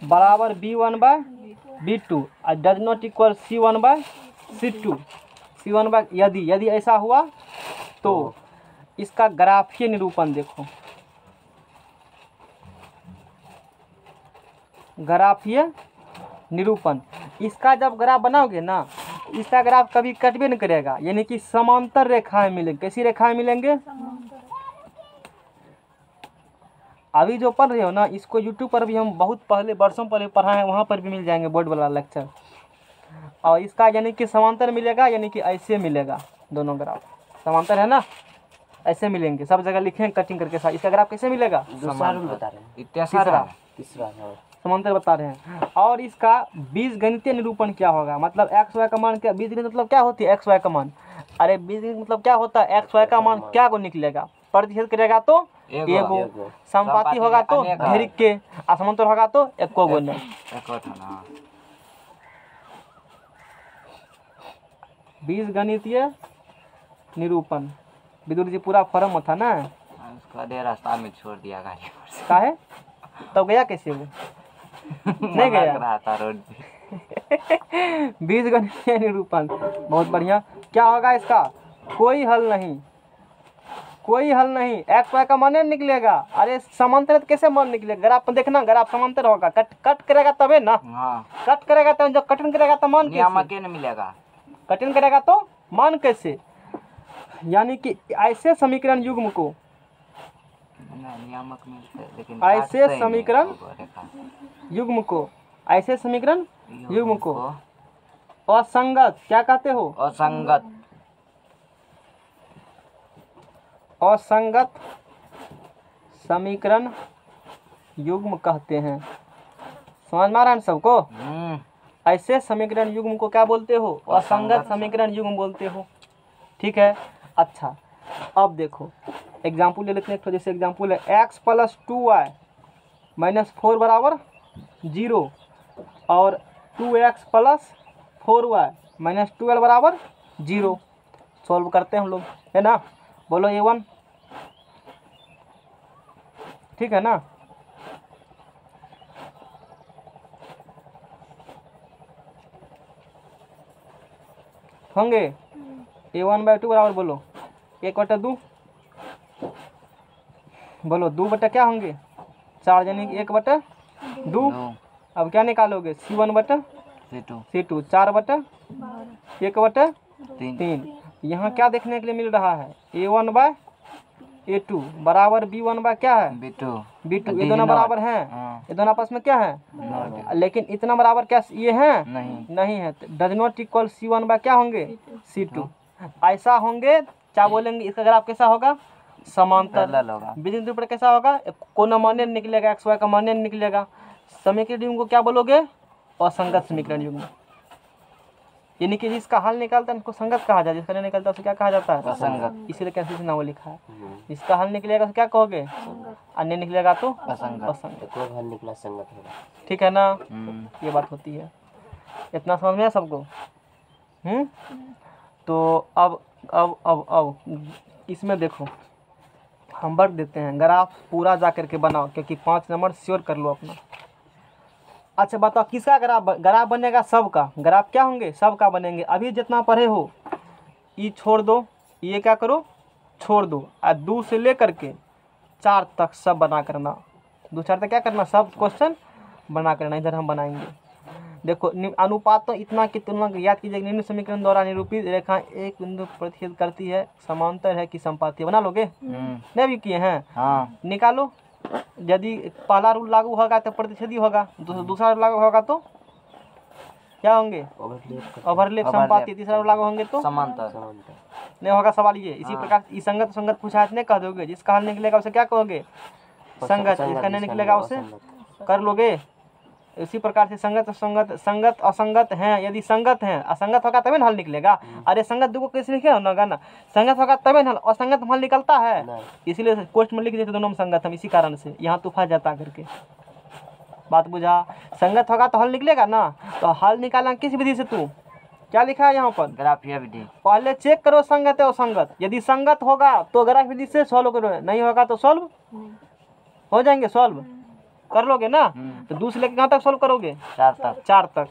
बराबर B1/B2 और डज नॉट इक्वल C1/C2, यदि ऐसा हुआ तो इसका ग्राफीय निरूपण देखो, ग्राफीय निरूपण, इसका जब ग्राफ बनाओगे ना, इसका ग्राफ कभी कटबे नहीं करेगा, यानी कि समांतर रेखाएं मिलेंगे। कैसी रेखाएं मिलेंगे, अभी जो पढ़ रहे हो ना, इसको यूट्यूब पर भी हम बहुत पहले वर्षों पहले पढ़ा है, वहाँ पर भी मिल जाएंगे बोर्ड वाला लेक्चर। और इसका यानी कि समांतर मिलेगा, यानी कि ऐसे मिलेगा दोनों ग्राफ। समांतर है ना, ऐसे मिलेंगे, सब जगह लिखेंगे कटिंग करके साथ। इसका ग्राफ कैसे मिलेगा? दूसरा रूल बता रहे हैं, तीसरा तीसरा हाँ। समांतर बता रहे हैं। और इसका बीजगणितीय निरूपण क्या होगा? मतलब एक्स वाई का मान क्या, बीजगणित मतलब क्या होती है? एक्स वाई का मान। अरे बीजगणित मतलब क्या होता है? एक्स वाई का मान क्या को निकलेगा? प्रतिशत करेगा तो एगो, संपाती होगा तो ढेरिक के, असमांतर होगा तो एको गो ने। बीजगणितीय निरूपण विदुर जी पूरा फॉर्म में था ना, उसका दे रास्ता में छोड़ दिया गाड़ी पर। काहे? तब गया कैसे वो? नहीं गया रहा था रोड पे। बीजगणितीय निरूपण बहुत बढ़िया। क्या होगा इसका? कोई हल नहीं, कोई हल नहीं। एक्स वाई का मान नहीं निकलेगा। अरे समांतर कैसे मान निकलेगा? ग्राफ में देखना, ग्राफ समांतर होगा, कट करेगा तबे ना। हाँ, कट करेगा तब, जब कठिन करेगा तो मान नियामक कैसे? नहीं मिलेगा। कठिन करेगा तो मान कैसे? यानी कि ऐसे समीकरण युग्म को, नियामक मिलते, लेकिन ऐसे काटते ही समीकरण नहीं वो रेखा। युग्म को, ऐसे समीकरण युग्म को असंगत क्या कहते हो? असंगत, असंगत समीकरण युग्म कहते हैं। समझ में आ रहा है सबको? ऐसे समीकरण युग्म को क्या बोलते हो? असंगत समीकरण युग्म बोलते हो। ठीक है, अच्छा अब देखो एग्जाम्पल ले लेते हैं। एक जैसे एग्जाम्पल है x + 2y - 4 बराबर 0 और 2x + 4y - 12 बराबर 0। सॉल्व करते हैं हम लोग, है ना? बोलो A1, ठीक है ना? होंगे A1/2 बराबर, बोलो 1/2, बोलो 2 क्या होंगे? 4 यानी 1/2। अब क्या निकालोगे? C1/C2, 4/1/3। यहाँ क्या देखने के लिए मिल रहा है? A1/A2 बराबर B1 क्या है? B2। ये दोनों बराबर हैं, ये दोनों आपस में क्या है? लेकिन इतना बराबर क्या ये हैं? नहीं है। डज नॉट इक्वल C1 क्या होंगे? C2। ऐसा होंगे, क्या बोलेंगे? इसका ग्राफ कैसा होगा? समांतर होगा। बिंदु पर कैसा होगा? कोनो मान्य निकलेगा, एक्स वाई का मान्य निकलेगा। समीकरण युग्म को क्या बोलोगे? असंगत समीकरण युग्म। यानी कि जिसका हल निकालता है उसको संगत कहा जाता है, जिसका नहीं निकलता उसे क्या कहा जाता है? असंगत। इसीलिए कैसे नाम लिखा है। जिसका हल निकलेगा उसे क्या कहोगे? अन्य निकलेगा तो असंगत। कोई हल निकला संगत होगा। ठीक है ना? ये बात होती है। इतना समझ में है सबको? तो अब इसमें देखो हम बढ़ देते हैं। ग्राफ पूरा जा करके बनाओ, क्योंकि 5 नंबर श्योर कर लो अपना। अच्छा बताओ किसका ग्राफ बनेगा? सबका ग्राफ क्या होंगे? सबका बनेंगे। अभी जितना पढ़े हो ये छोड़ दो, ये क्या करो? छोड़ दो। और 2 से लेकर के 4 तक सब बना करना। 2-4 तक क्या करना? सब क्वेश्चन बना करना। इधर हम बनाएंगे। देखो अनुपात तो इतना कि तुलना याद कीजिए। निम्न समीकरण द्वारा निरूपित रेखा एक बिंदु प्रतिच्छेद करती है, समांतर है कि संपाती? बना लोगे? नहीं भी किए हैं? हाँ। निकालो। यदि पहला रूल लागू होगा तो प्रतिच्छेदी होगा, दूसरा रूल लागू होगा तो क्या होंगे? ओवरलैप संपाती। तीसरा रूल लागू होंगे तो समांतर। नहीं होगा सवाल ये। इसी प्रकार संगत संगत पूछा नहीं कह दोगे। जिसका हल निकलेगा उसे क्या कहोगे? संगत। जिसका नहीं निकलेगा उसे कर लोगे। इसी प्रकार से संगत संगत असंगत हैं। यदि संगत हैं, असंगत होगा तभी ना हल निकलेगा। अरे संगत दो को कैसे लिखे होगा ना? संगत होगा तभी ना, असंगत हल निकलता है। इसीलिए पोस्ट में लिख देते दोनों में संगत हम। इसी कारण से यहाँ तो फंस जाता करके। बात बुझा? संगत होगा तो हल निकलेगा ना। तो हल निकालना किस विधि से? तू क्या लिखा है यहाँ पर? ग्राफीय विधि। पहले चेक करो संगत है असंगत। यदि संगत होगा तो ग्राफ विधि से सॉल्व करो, नहीं होगा तो सॉल्व हो जाएंगे। सॉल्व कर लोगे ना? तो 2 से लेकर कहाँ तक सॉल्व करोगे? 4 तक।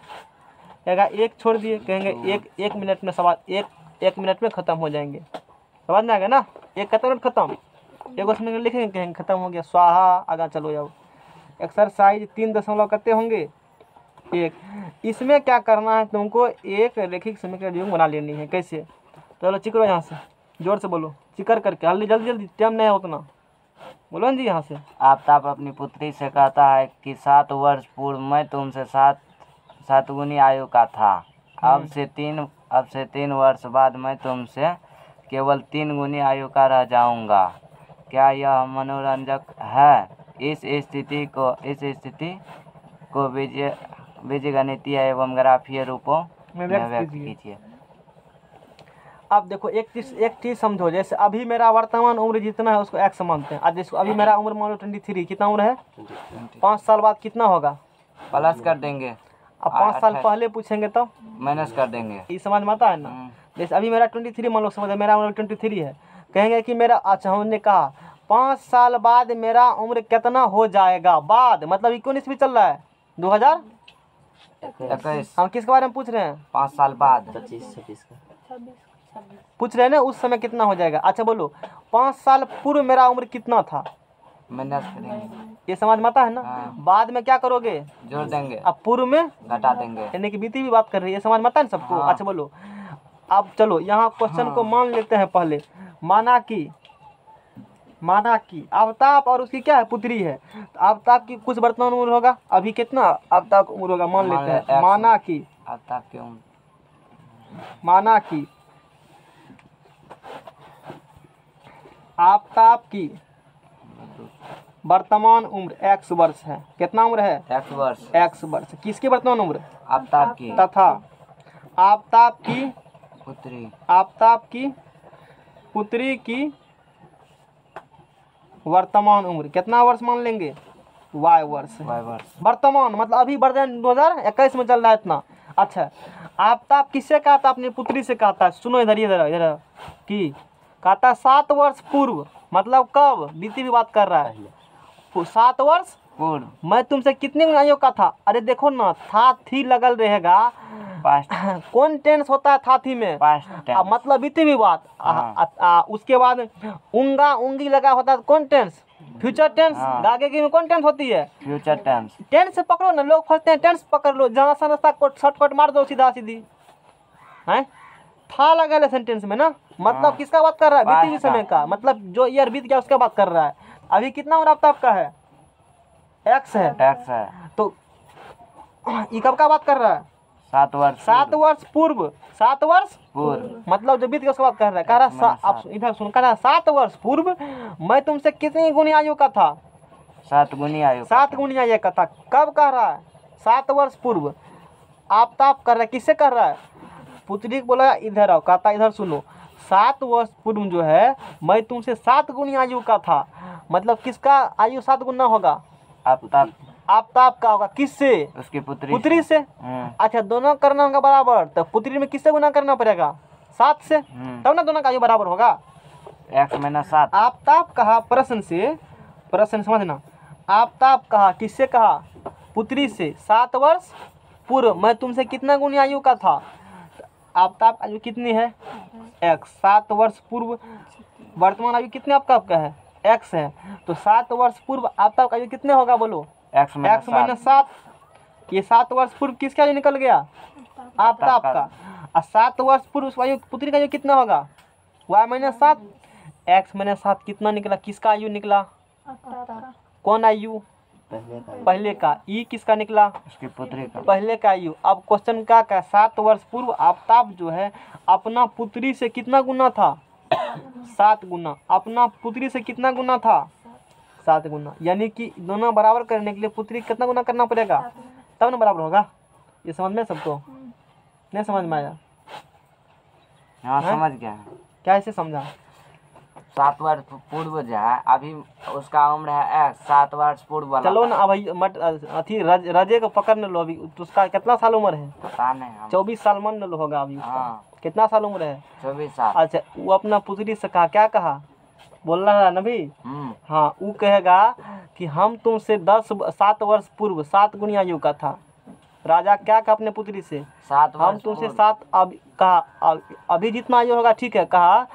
कहेगा 1 छोड़ दिए, कहेंगे 1 मिनट में सवाल 1 मिनट में खत्म हो जाएंगे। समझ में आ गया ना? 1 खत्म एगो समय लिखेंगे, कहेंगे खत्म हो गया, स्वाहा। आगे चलो जाओ। एक्सरसाइज 3 दशमलव कितने होंगे? 1। इसमें क्या करना है तुमको? एक रेखिक समीकरण युग्म बना लेनी है। कैसे? चलो चिकरो यहाँ से, जोर से बोलो, चिकर करके। जल्दी टाइम नहीं है उतना। बोलो ना जी यहाँ से। आफ्ताब अपनी पुत्री से कहता है कि 7 वर्ष पूर्व मैं तुमसे 7 गुनी आयु का था। अब से 3 वर्ष बाद मैं तुमसे केवल 3 गुनी आयु का रह जाऊंगा। क्या यह मनोरंजक है? इस स्थिति को बीजगणितीय एवं ग्राफीय रूपों में व्यक्त कीजिए। अब देखो एक चीज समझो, जैसे अभी मेरा वर्तमान उम्र जितना है उसको x मानते हैं। आज जैसे अभी मेरा उम्र मान लो 23, कितना उम्र है? 5 साल बाद कितना होगा? प्लस कर देंगे। अब 5 साल पहले पूछेंगे तो माइनस कर देंगे। ये समझ में आता है ना? जैसे अभी मेरा 23 मान लो, समझ मेरा उम्र 23 है, कहेंगे कि मेरा, अच्छा हमने कहा 5 साल बाद मेरा उम्र कितना हो जाएगा? बाद मतलब 19 भी चल रहा है, 21 हम किसके बारे में पूछ रहे हैं? 5 साल बाद 25-26 का पूछ रहे हैं ना, उस समय कितना हो जाएगा। अच्छा बोलो 5 साल पूर्व मेरा उम्र कितना था? माइनस करेंगे। ये समझ में आता है ना? हाँ। बाद में क्या करोगे? जोड़ देंगे। अब पूर्व में घटा देंगे। यानी कि बीती भी बात कर रही है, समझ में आता है ना सबको? हाँ। अच्छा बोलो, अब चलो यहाँ क्वेश्चन को मान लेते हैं पहले। माना कि आफ्ताब और उसकी क्या है? पुत्री है। तो आफ्ताब की कुछ वर्तमान उम्र होगा, अभी कितना आफ्ताब की उम्र होगा मान लेते हैं। माना कि आफ्ताब की उम्र आफ्ताब की वर्तमान उम्र x वर्ष है। कितना उम्र है? x वर्ष। x वर्ष। किसकी वर्तमान उम्र? आफ्ताब की तथा आफ्ताब की पुत्री की वर्तमान उम्र कितना वर्ष मान लेंगे? y वर्ष। वर्तमान मतलब अभी वर्तमान 2021 में चल रहा है इतना। अच्छा आफ्ताब किससे कहा था? अपनी पुत्री से कहा था। सुनो इधर कि कहता 7 वर्ष पूर्व, मतलब कब? बीती भी बात कर रहा है। 7 वर्ष पूर्व मैं तुमसे कितने आयु का था? अरे देखो ना, था थी लगल रहेगा। कौन टेंस होता है था थी में? मतलब बीती भी बात। उसके बाद उंगी लगा होता है कौन टेंस? Future tense. आगे की में कौन टेंस होती है? Future tense. टेंस से पकड़ो ना, लोग फंसते हैं, टेंस पकड़ लो, जहाँ सा रास्ता शॉर्टकट मार दो सीधा सीधी है। था लगा है सेंटेंस में ना, मतलब किसका बात कर रहा है? बीते हुए समय का, मतलब जो ईयर बीत गया उसका बात कर रहा है। अभी कितना उम्र आफ्ताब का है? x है। तो ये कब का बात कर रहा है? 7 वर्ष। 7 वर्ष पूर्व। 7 वर्ष पूर्व मतलब जो बीत गया उसका बात कर रहा है। कह रहा है इधर सुन, कह रहा है 7 वर्ष पूर्व मैं तुमसे कितनी गुनी आयु का था? 7 गुनी आयु। 7 गुनी आयु का था। कब कह रहा है? 7 वर्ष पूर्व। आफ्ताब कर रहा है, किससे कर रहा है? पुत्री को बोला इधर आओ, कहता इधर सुनो, 7 वर्ष पूर्व जो है मैं तुमसे 7 गुनी आयु का था। मतलब किसका आयु 7 गुना होगा? आफ्ताब का होगा। किससे? उसकी पुत्री से। अच्छा दोनों करना होगा बराबर, तो पुत्री में किससे गुना करना पड़ेगा? 7 से, तब ना दोनों का आयु बराबर होगा। x - 7। आफ्ताब कहा प्रश्न समझना। आफ्ताब कहा किससे कहा? पुत्री से। 7 वर्ष पूर्व मैं तुमसे कितना गुनी आयु का था? आफ्ताब आयु कितनी है? x। 7 वर्ष पूर्व वर्तमान आयु कितने आपका है? x है। तो 7 वर्ष पूर्व आफ्ताब का आयु कितने होगा बोलो? x - 7। ये 7 वर्ष पूर्व किसका आयु निकल गया? आफ्ताब का। और 7 वर्ष पूर्व उस आयु पुत्री का आयु कितना होगा? y - 7। x - 7 कितना निकला? किसका आयु निकला? कौन आयु? पहले का। ई किसका निकला? उसकी पुत्री का। पहले का आयु। अब क्वेश्चन का 7 वर्ष पूर्व आफ्ताब जो है अपना पुत्री से कितना गुना था? 7 गुना। अपना पुत्री से कितना गुना था? 7 गुना। यानी कि दोनों बराबर करने के लिए पुत्री कितना गुना करना पड़ेगा? तब ना बराबर होगा। ये समझ में सबको? नहीं समझ में आया? हाँ समझ गया। क्या ऐसे समझा? 7 वर्ष पूर्व जो है अभी उसका उम्र है x। 7 वर्ष पूर्व वाला। चलो ना अब मत अथी रजे को पकड़ न लो। अभी उसका कितना साल उम्र है? पता नहीं। 24 साल मान लो होगा अभी उसका। हाँ। कितना साल उम्र है? 24 साल। अच्छा वो अपना पुत्री से कहा, क्या कहा? बोल रहा है ना भी। हाँ वो कहेगा कि हम तुमसे 7 वर्ष पूर्व 7 गुनी आयु का था। राजा क्या कहा अपने पुत्री से? 7 हम तुमसे 7 अब कहा अभी जितना आयु होगा ठीक है। कहा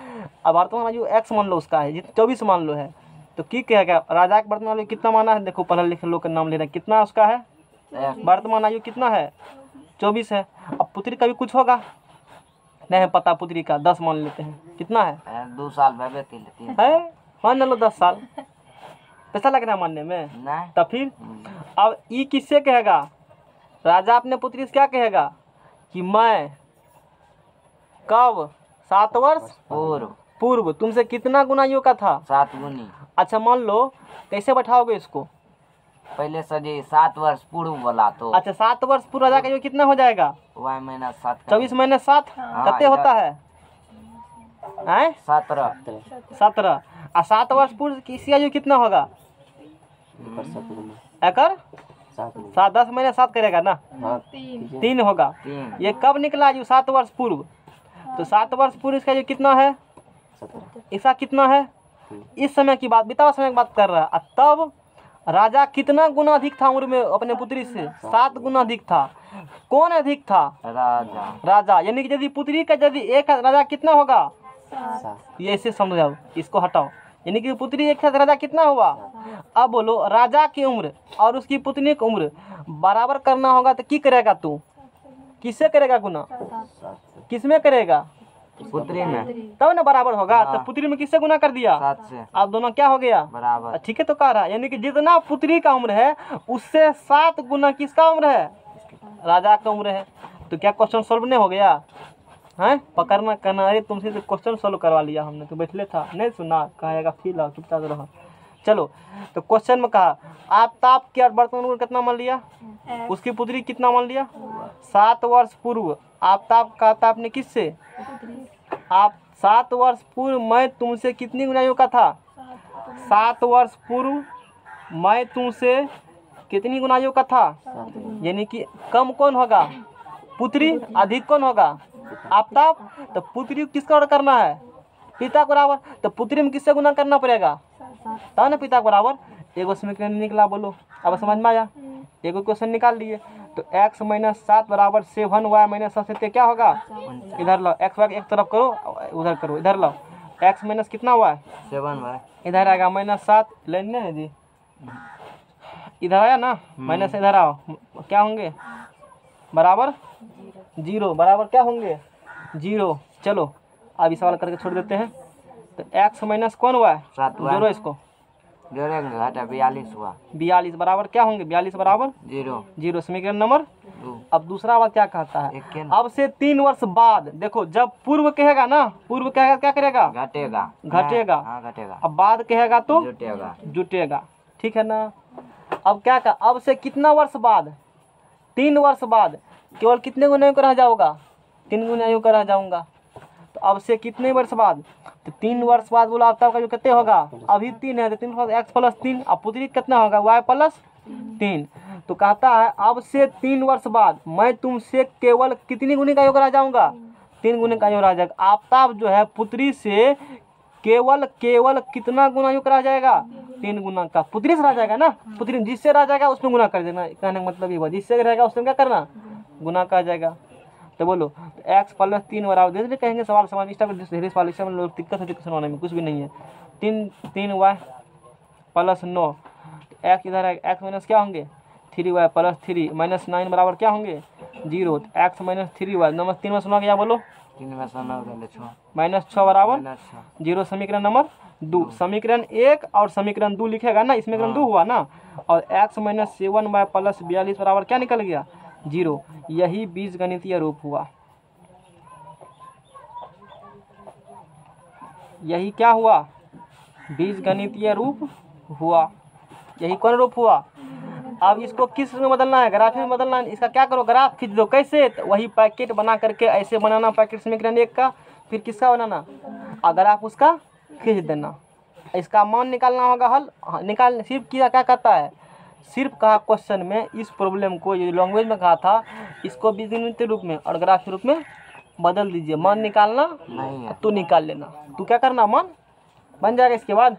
अब वर्तमान आयु x मान लो उसका है, 24 मान लो है। तो की कहेगा? राजा का वर्तमान आयु कितना माना है? देखो पढ़े लिखे लोग का नाम ले रहे हैं। कितना उसका है? वर्तमान आयु कितना है? 24 है। अब पुत्री का भी कुछ होगा नहीं पता, पुत्री का 10 मान लेते हैं। कितना है? 2 साल है मान लो 10 साल कैसा लग रहा है मानने में? नहीं। तो फिर अब ई किससे कहेगा? राजा अपने पुत्री से क्या कहेगा कि मैं कब 7 वर्ष पूर्व तुमसे कितना गुना आयु का था? 7 गुनी। अच्छा मान लो, कैसे बैठाओगे इसको? पहले से जी 7 वर्ष पूर्व बोला तो अच्छा 7 वर्ष पूर्व राजा का आयु कितना हो जाएगा? y माइनस 7 24 माइनस 7 कितने होता है? 17। 17। और 7 वर्ष पूर्व किसी आयु कितना होगा? एकर 7 10 माइनस 7 करेगा ना? 3 होगा। 3। ये कब निकला आयु? 7 वर्ष पूर्व। तो 7 वर्ष पूर्व इसका आयु कितना है? इसका कितना है? इस समय की बात, बिताओ समय की बात कर रहा है। तब राजा कितना गुना अधिक था उम्र में अपने पुत्री से? 7 गुना अधिक था। कौन अधिक था? राजा। यानी कि यदि पुत्री का यदि एक राजा कितना होगा? ये ऐसे समझाओ, इसको हटाओ। यानी कि पुत्री एक साथ राजा कितना हुआ? अब बोलो राजा की उम्र और उसकी पुत्री की उम्र बराबर करना होगा तो की करेगा तू? किससे करेगा गुना? किसमें करेगा? पुत्री में। तब ना बराबर होगा। तो पुत्री में किससे गुना कर दिया? 7 से। अब दोनों क्या हो गया? बराबर। ठीक है, तो कह रहा है यानी कि जितना पुत्री का उम्र है उससे 7 गुना किसका उम्र है? राजा का उम्र है। तो क्या क्वेश्चन सॉल्व नहीं हो गया? हैं पकड़ना करना। अरे तुमसे तो क्वेश्चन सॉल्व करवा लिया हमने, तो बैठले था नहीं सुना, कहेगा फील आओ चुपचाप रहो। चलो, तो क्वेश्चन में कहा आफताब के वर्तमान उम्र कितना मान लिया? उसकी पुत्री कितना मान लिया? 7 वर्ष पूर्व। आफताब का था आपने किससे? आप 7 वर्ष पूर्व मैं तुमसे कितनी गुना आयु का था? 7 वर्ष पूर्व मैं तुमसे कितनी गुना आयु का था? यानी कि कम कौन होगा? पुत्री। अधिक कौन होगा? आफताब। तो पुत्री किसका ऑर्डर करना है? पिता के बराबर। तो पुत्री में किससे गुना करना पड़ेगा? तब ना पिता के बराबर। एगो समीकरण निकला, बोलो अब समझ में आया? एगो क्वेश्चन निकाल लिए। तो x माइनस 7 बराबर 7 y माइनस 7 क्या होगा? इधर लाओ, x एक तरफ करो, उधर करो, इधर लाओ। x माइनस कितना हुआ है? 7 इधर आएगा माइनस 7। लेने है जी, इधर आया ना माइनस, इधर आओ, क्या होंगे? बराबर 0। बराबर क्या होंगे? 0। चलो अब इस सवाल करके छोड़ देते हैं। तो x माइनस कौन हुआ है? 7 जोड़ो इसको, जोड़ेंगे घटा 42 हुआ। 42 बराबर क्या होंगे? 42 बराबर 0। समीकरण नंबर 2। अब दूसरा बात क्या कहता है? अब से 3 वर्ष बाद, देखो जब पूर्व कहेगा ना, पूर्व कहेगा क्या करेगा? घटेगा। घटेगा। अब बाद कहेगा तो जुटेगा। ठीक है ना? अब क्या कहा? अब से कितना वर्ष बाद? 3 वर्ष बाद केवल कितने गुना का रह जाऊंगा? 3 गुना आयु का रह जाऊंगा। तो अब से कितने वर्ष बाद? तो 3 वर्ष बाद बोला अब का जो कितने होगा? अभी 3 है तो 3 x प्लस 3। अब पुत्री कितना होगा? y plus 3। तो कहता है अब से 3 वर्ष बाद मैं तुमसे केवल कितनी गुनी का आयु का रह जाऊंगा? 3 गुने का आयु रह जाएगा। आफताब जो है पुत्री से केवल कितना गुना आयु का रह जाएगा? 3 गुना का। पुत्री से रह जाएगा ना, पुत्री जिससे रह जाएगा उसमें गुना कर देना। कहने का मतलब ये हुआ जिससे रहेगा उसमें क्या करना? गुना का जाएगा। तो बोलो x प्लस 3 बराबर, जैसे कहेंगे सवाल समझ इस टाइप ढेर सवाल में लोग दिक्कत है क्वेश्चन होने में, कुछ भी नहीं है। 3y प्लस 9, x इधर है, x माइनस क्या होंगे? 3y प्लस 3 माइनस 9 बराबर क्या होंगे? 0। x माइनस 3y नंबर 3 में सुना गया, बोलो माइनस 6 बराबर 0। समीकरण नंबर 2। समीकरण 1 और समीकरण 2 लिखेगा ना, इसमें समीकरण 2 हुआ ना। और x माइनस 7y प्लस 42 बराबर क्या निकल गया? 0। यही बीजगणितीय रूप हुआ। यही क्या हुआ? बीजगणितीय रूप हुआ। यही कौन रूप हुआ? अब इसको किस में बदलना है? ग्राफ में बदलना है। इसका क्या करो? ग्राफ खींच दो। कैसे? तो वही पैकेट बना करके ऐसे बनाना पैकेट समीकरण 1 का, फिर किसका बनाना? अगर आप उसका खींच देना, इसका मान निकालना होगा। हल निकाल सिर्फ किया क्या कहता है? सिर्फ कहा क्वेश्चन में इस प्रॉब्लम को ये लैंग्वेज में कहा था, इसको बीजगणितीय रूप में और ग्राफ के रूप में बदल दीजिए। मान निकालना नहीं है तो निकाल लेना। तू क्या करना? मान बन जाएगा। इसके बाद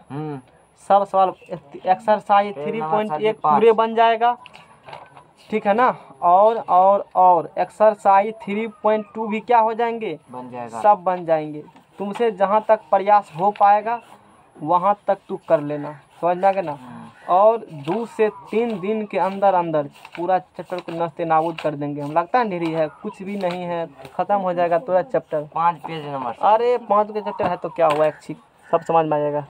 सब सवाल एक्सरसाइज 3.1 पूरे बन जाएगा। ठीक है ना? और एक्सरसाइज 3.2 भी क्या हो जाएंगे? बन जाएगा। सब बन जाएंगे। तुमसे जहाँ तक प्रयास हो पाएगा वहाँ तक तू कर लेना, समझ में आ गया ना? और 2 से 3 दिन के अंदर पूरा चैप्टर को नस्ते नाबूद कर देंगे हम। लगता है ढेरी है, कुछ भी नहीं है, खत्म हो जाएगा पूरा चैप्टर। 5 page number. अरे 5 के चैप्टर है तो क्या हुआ, एक सब समझ में आ जाएगा।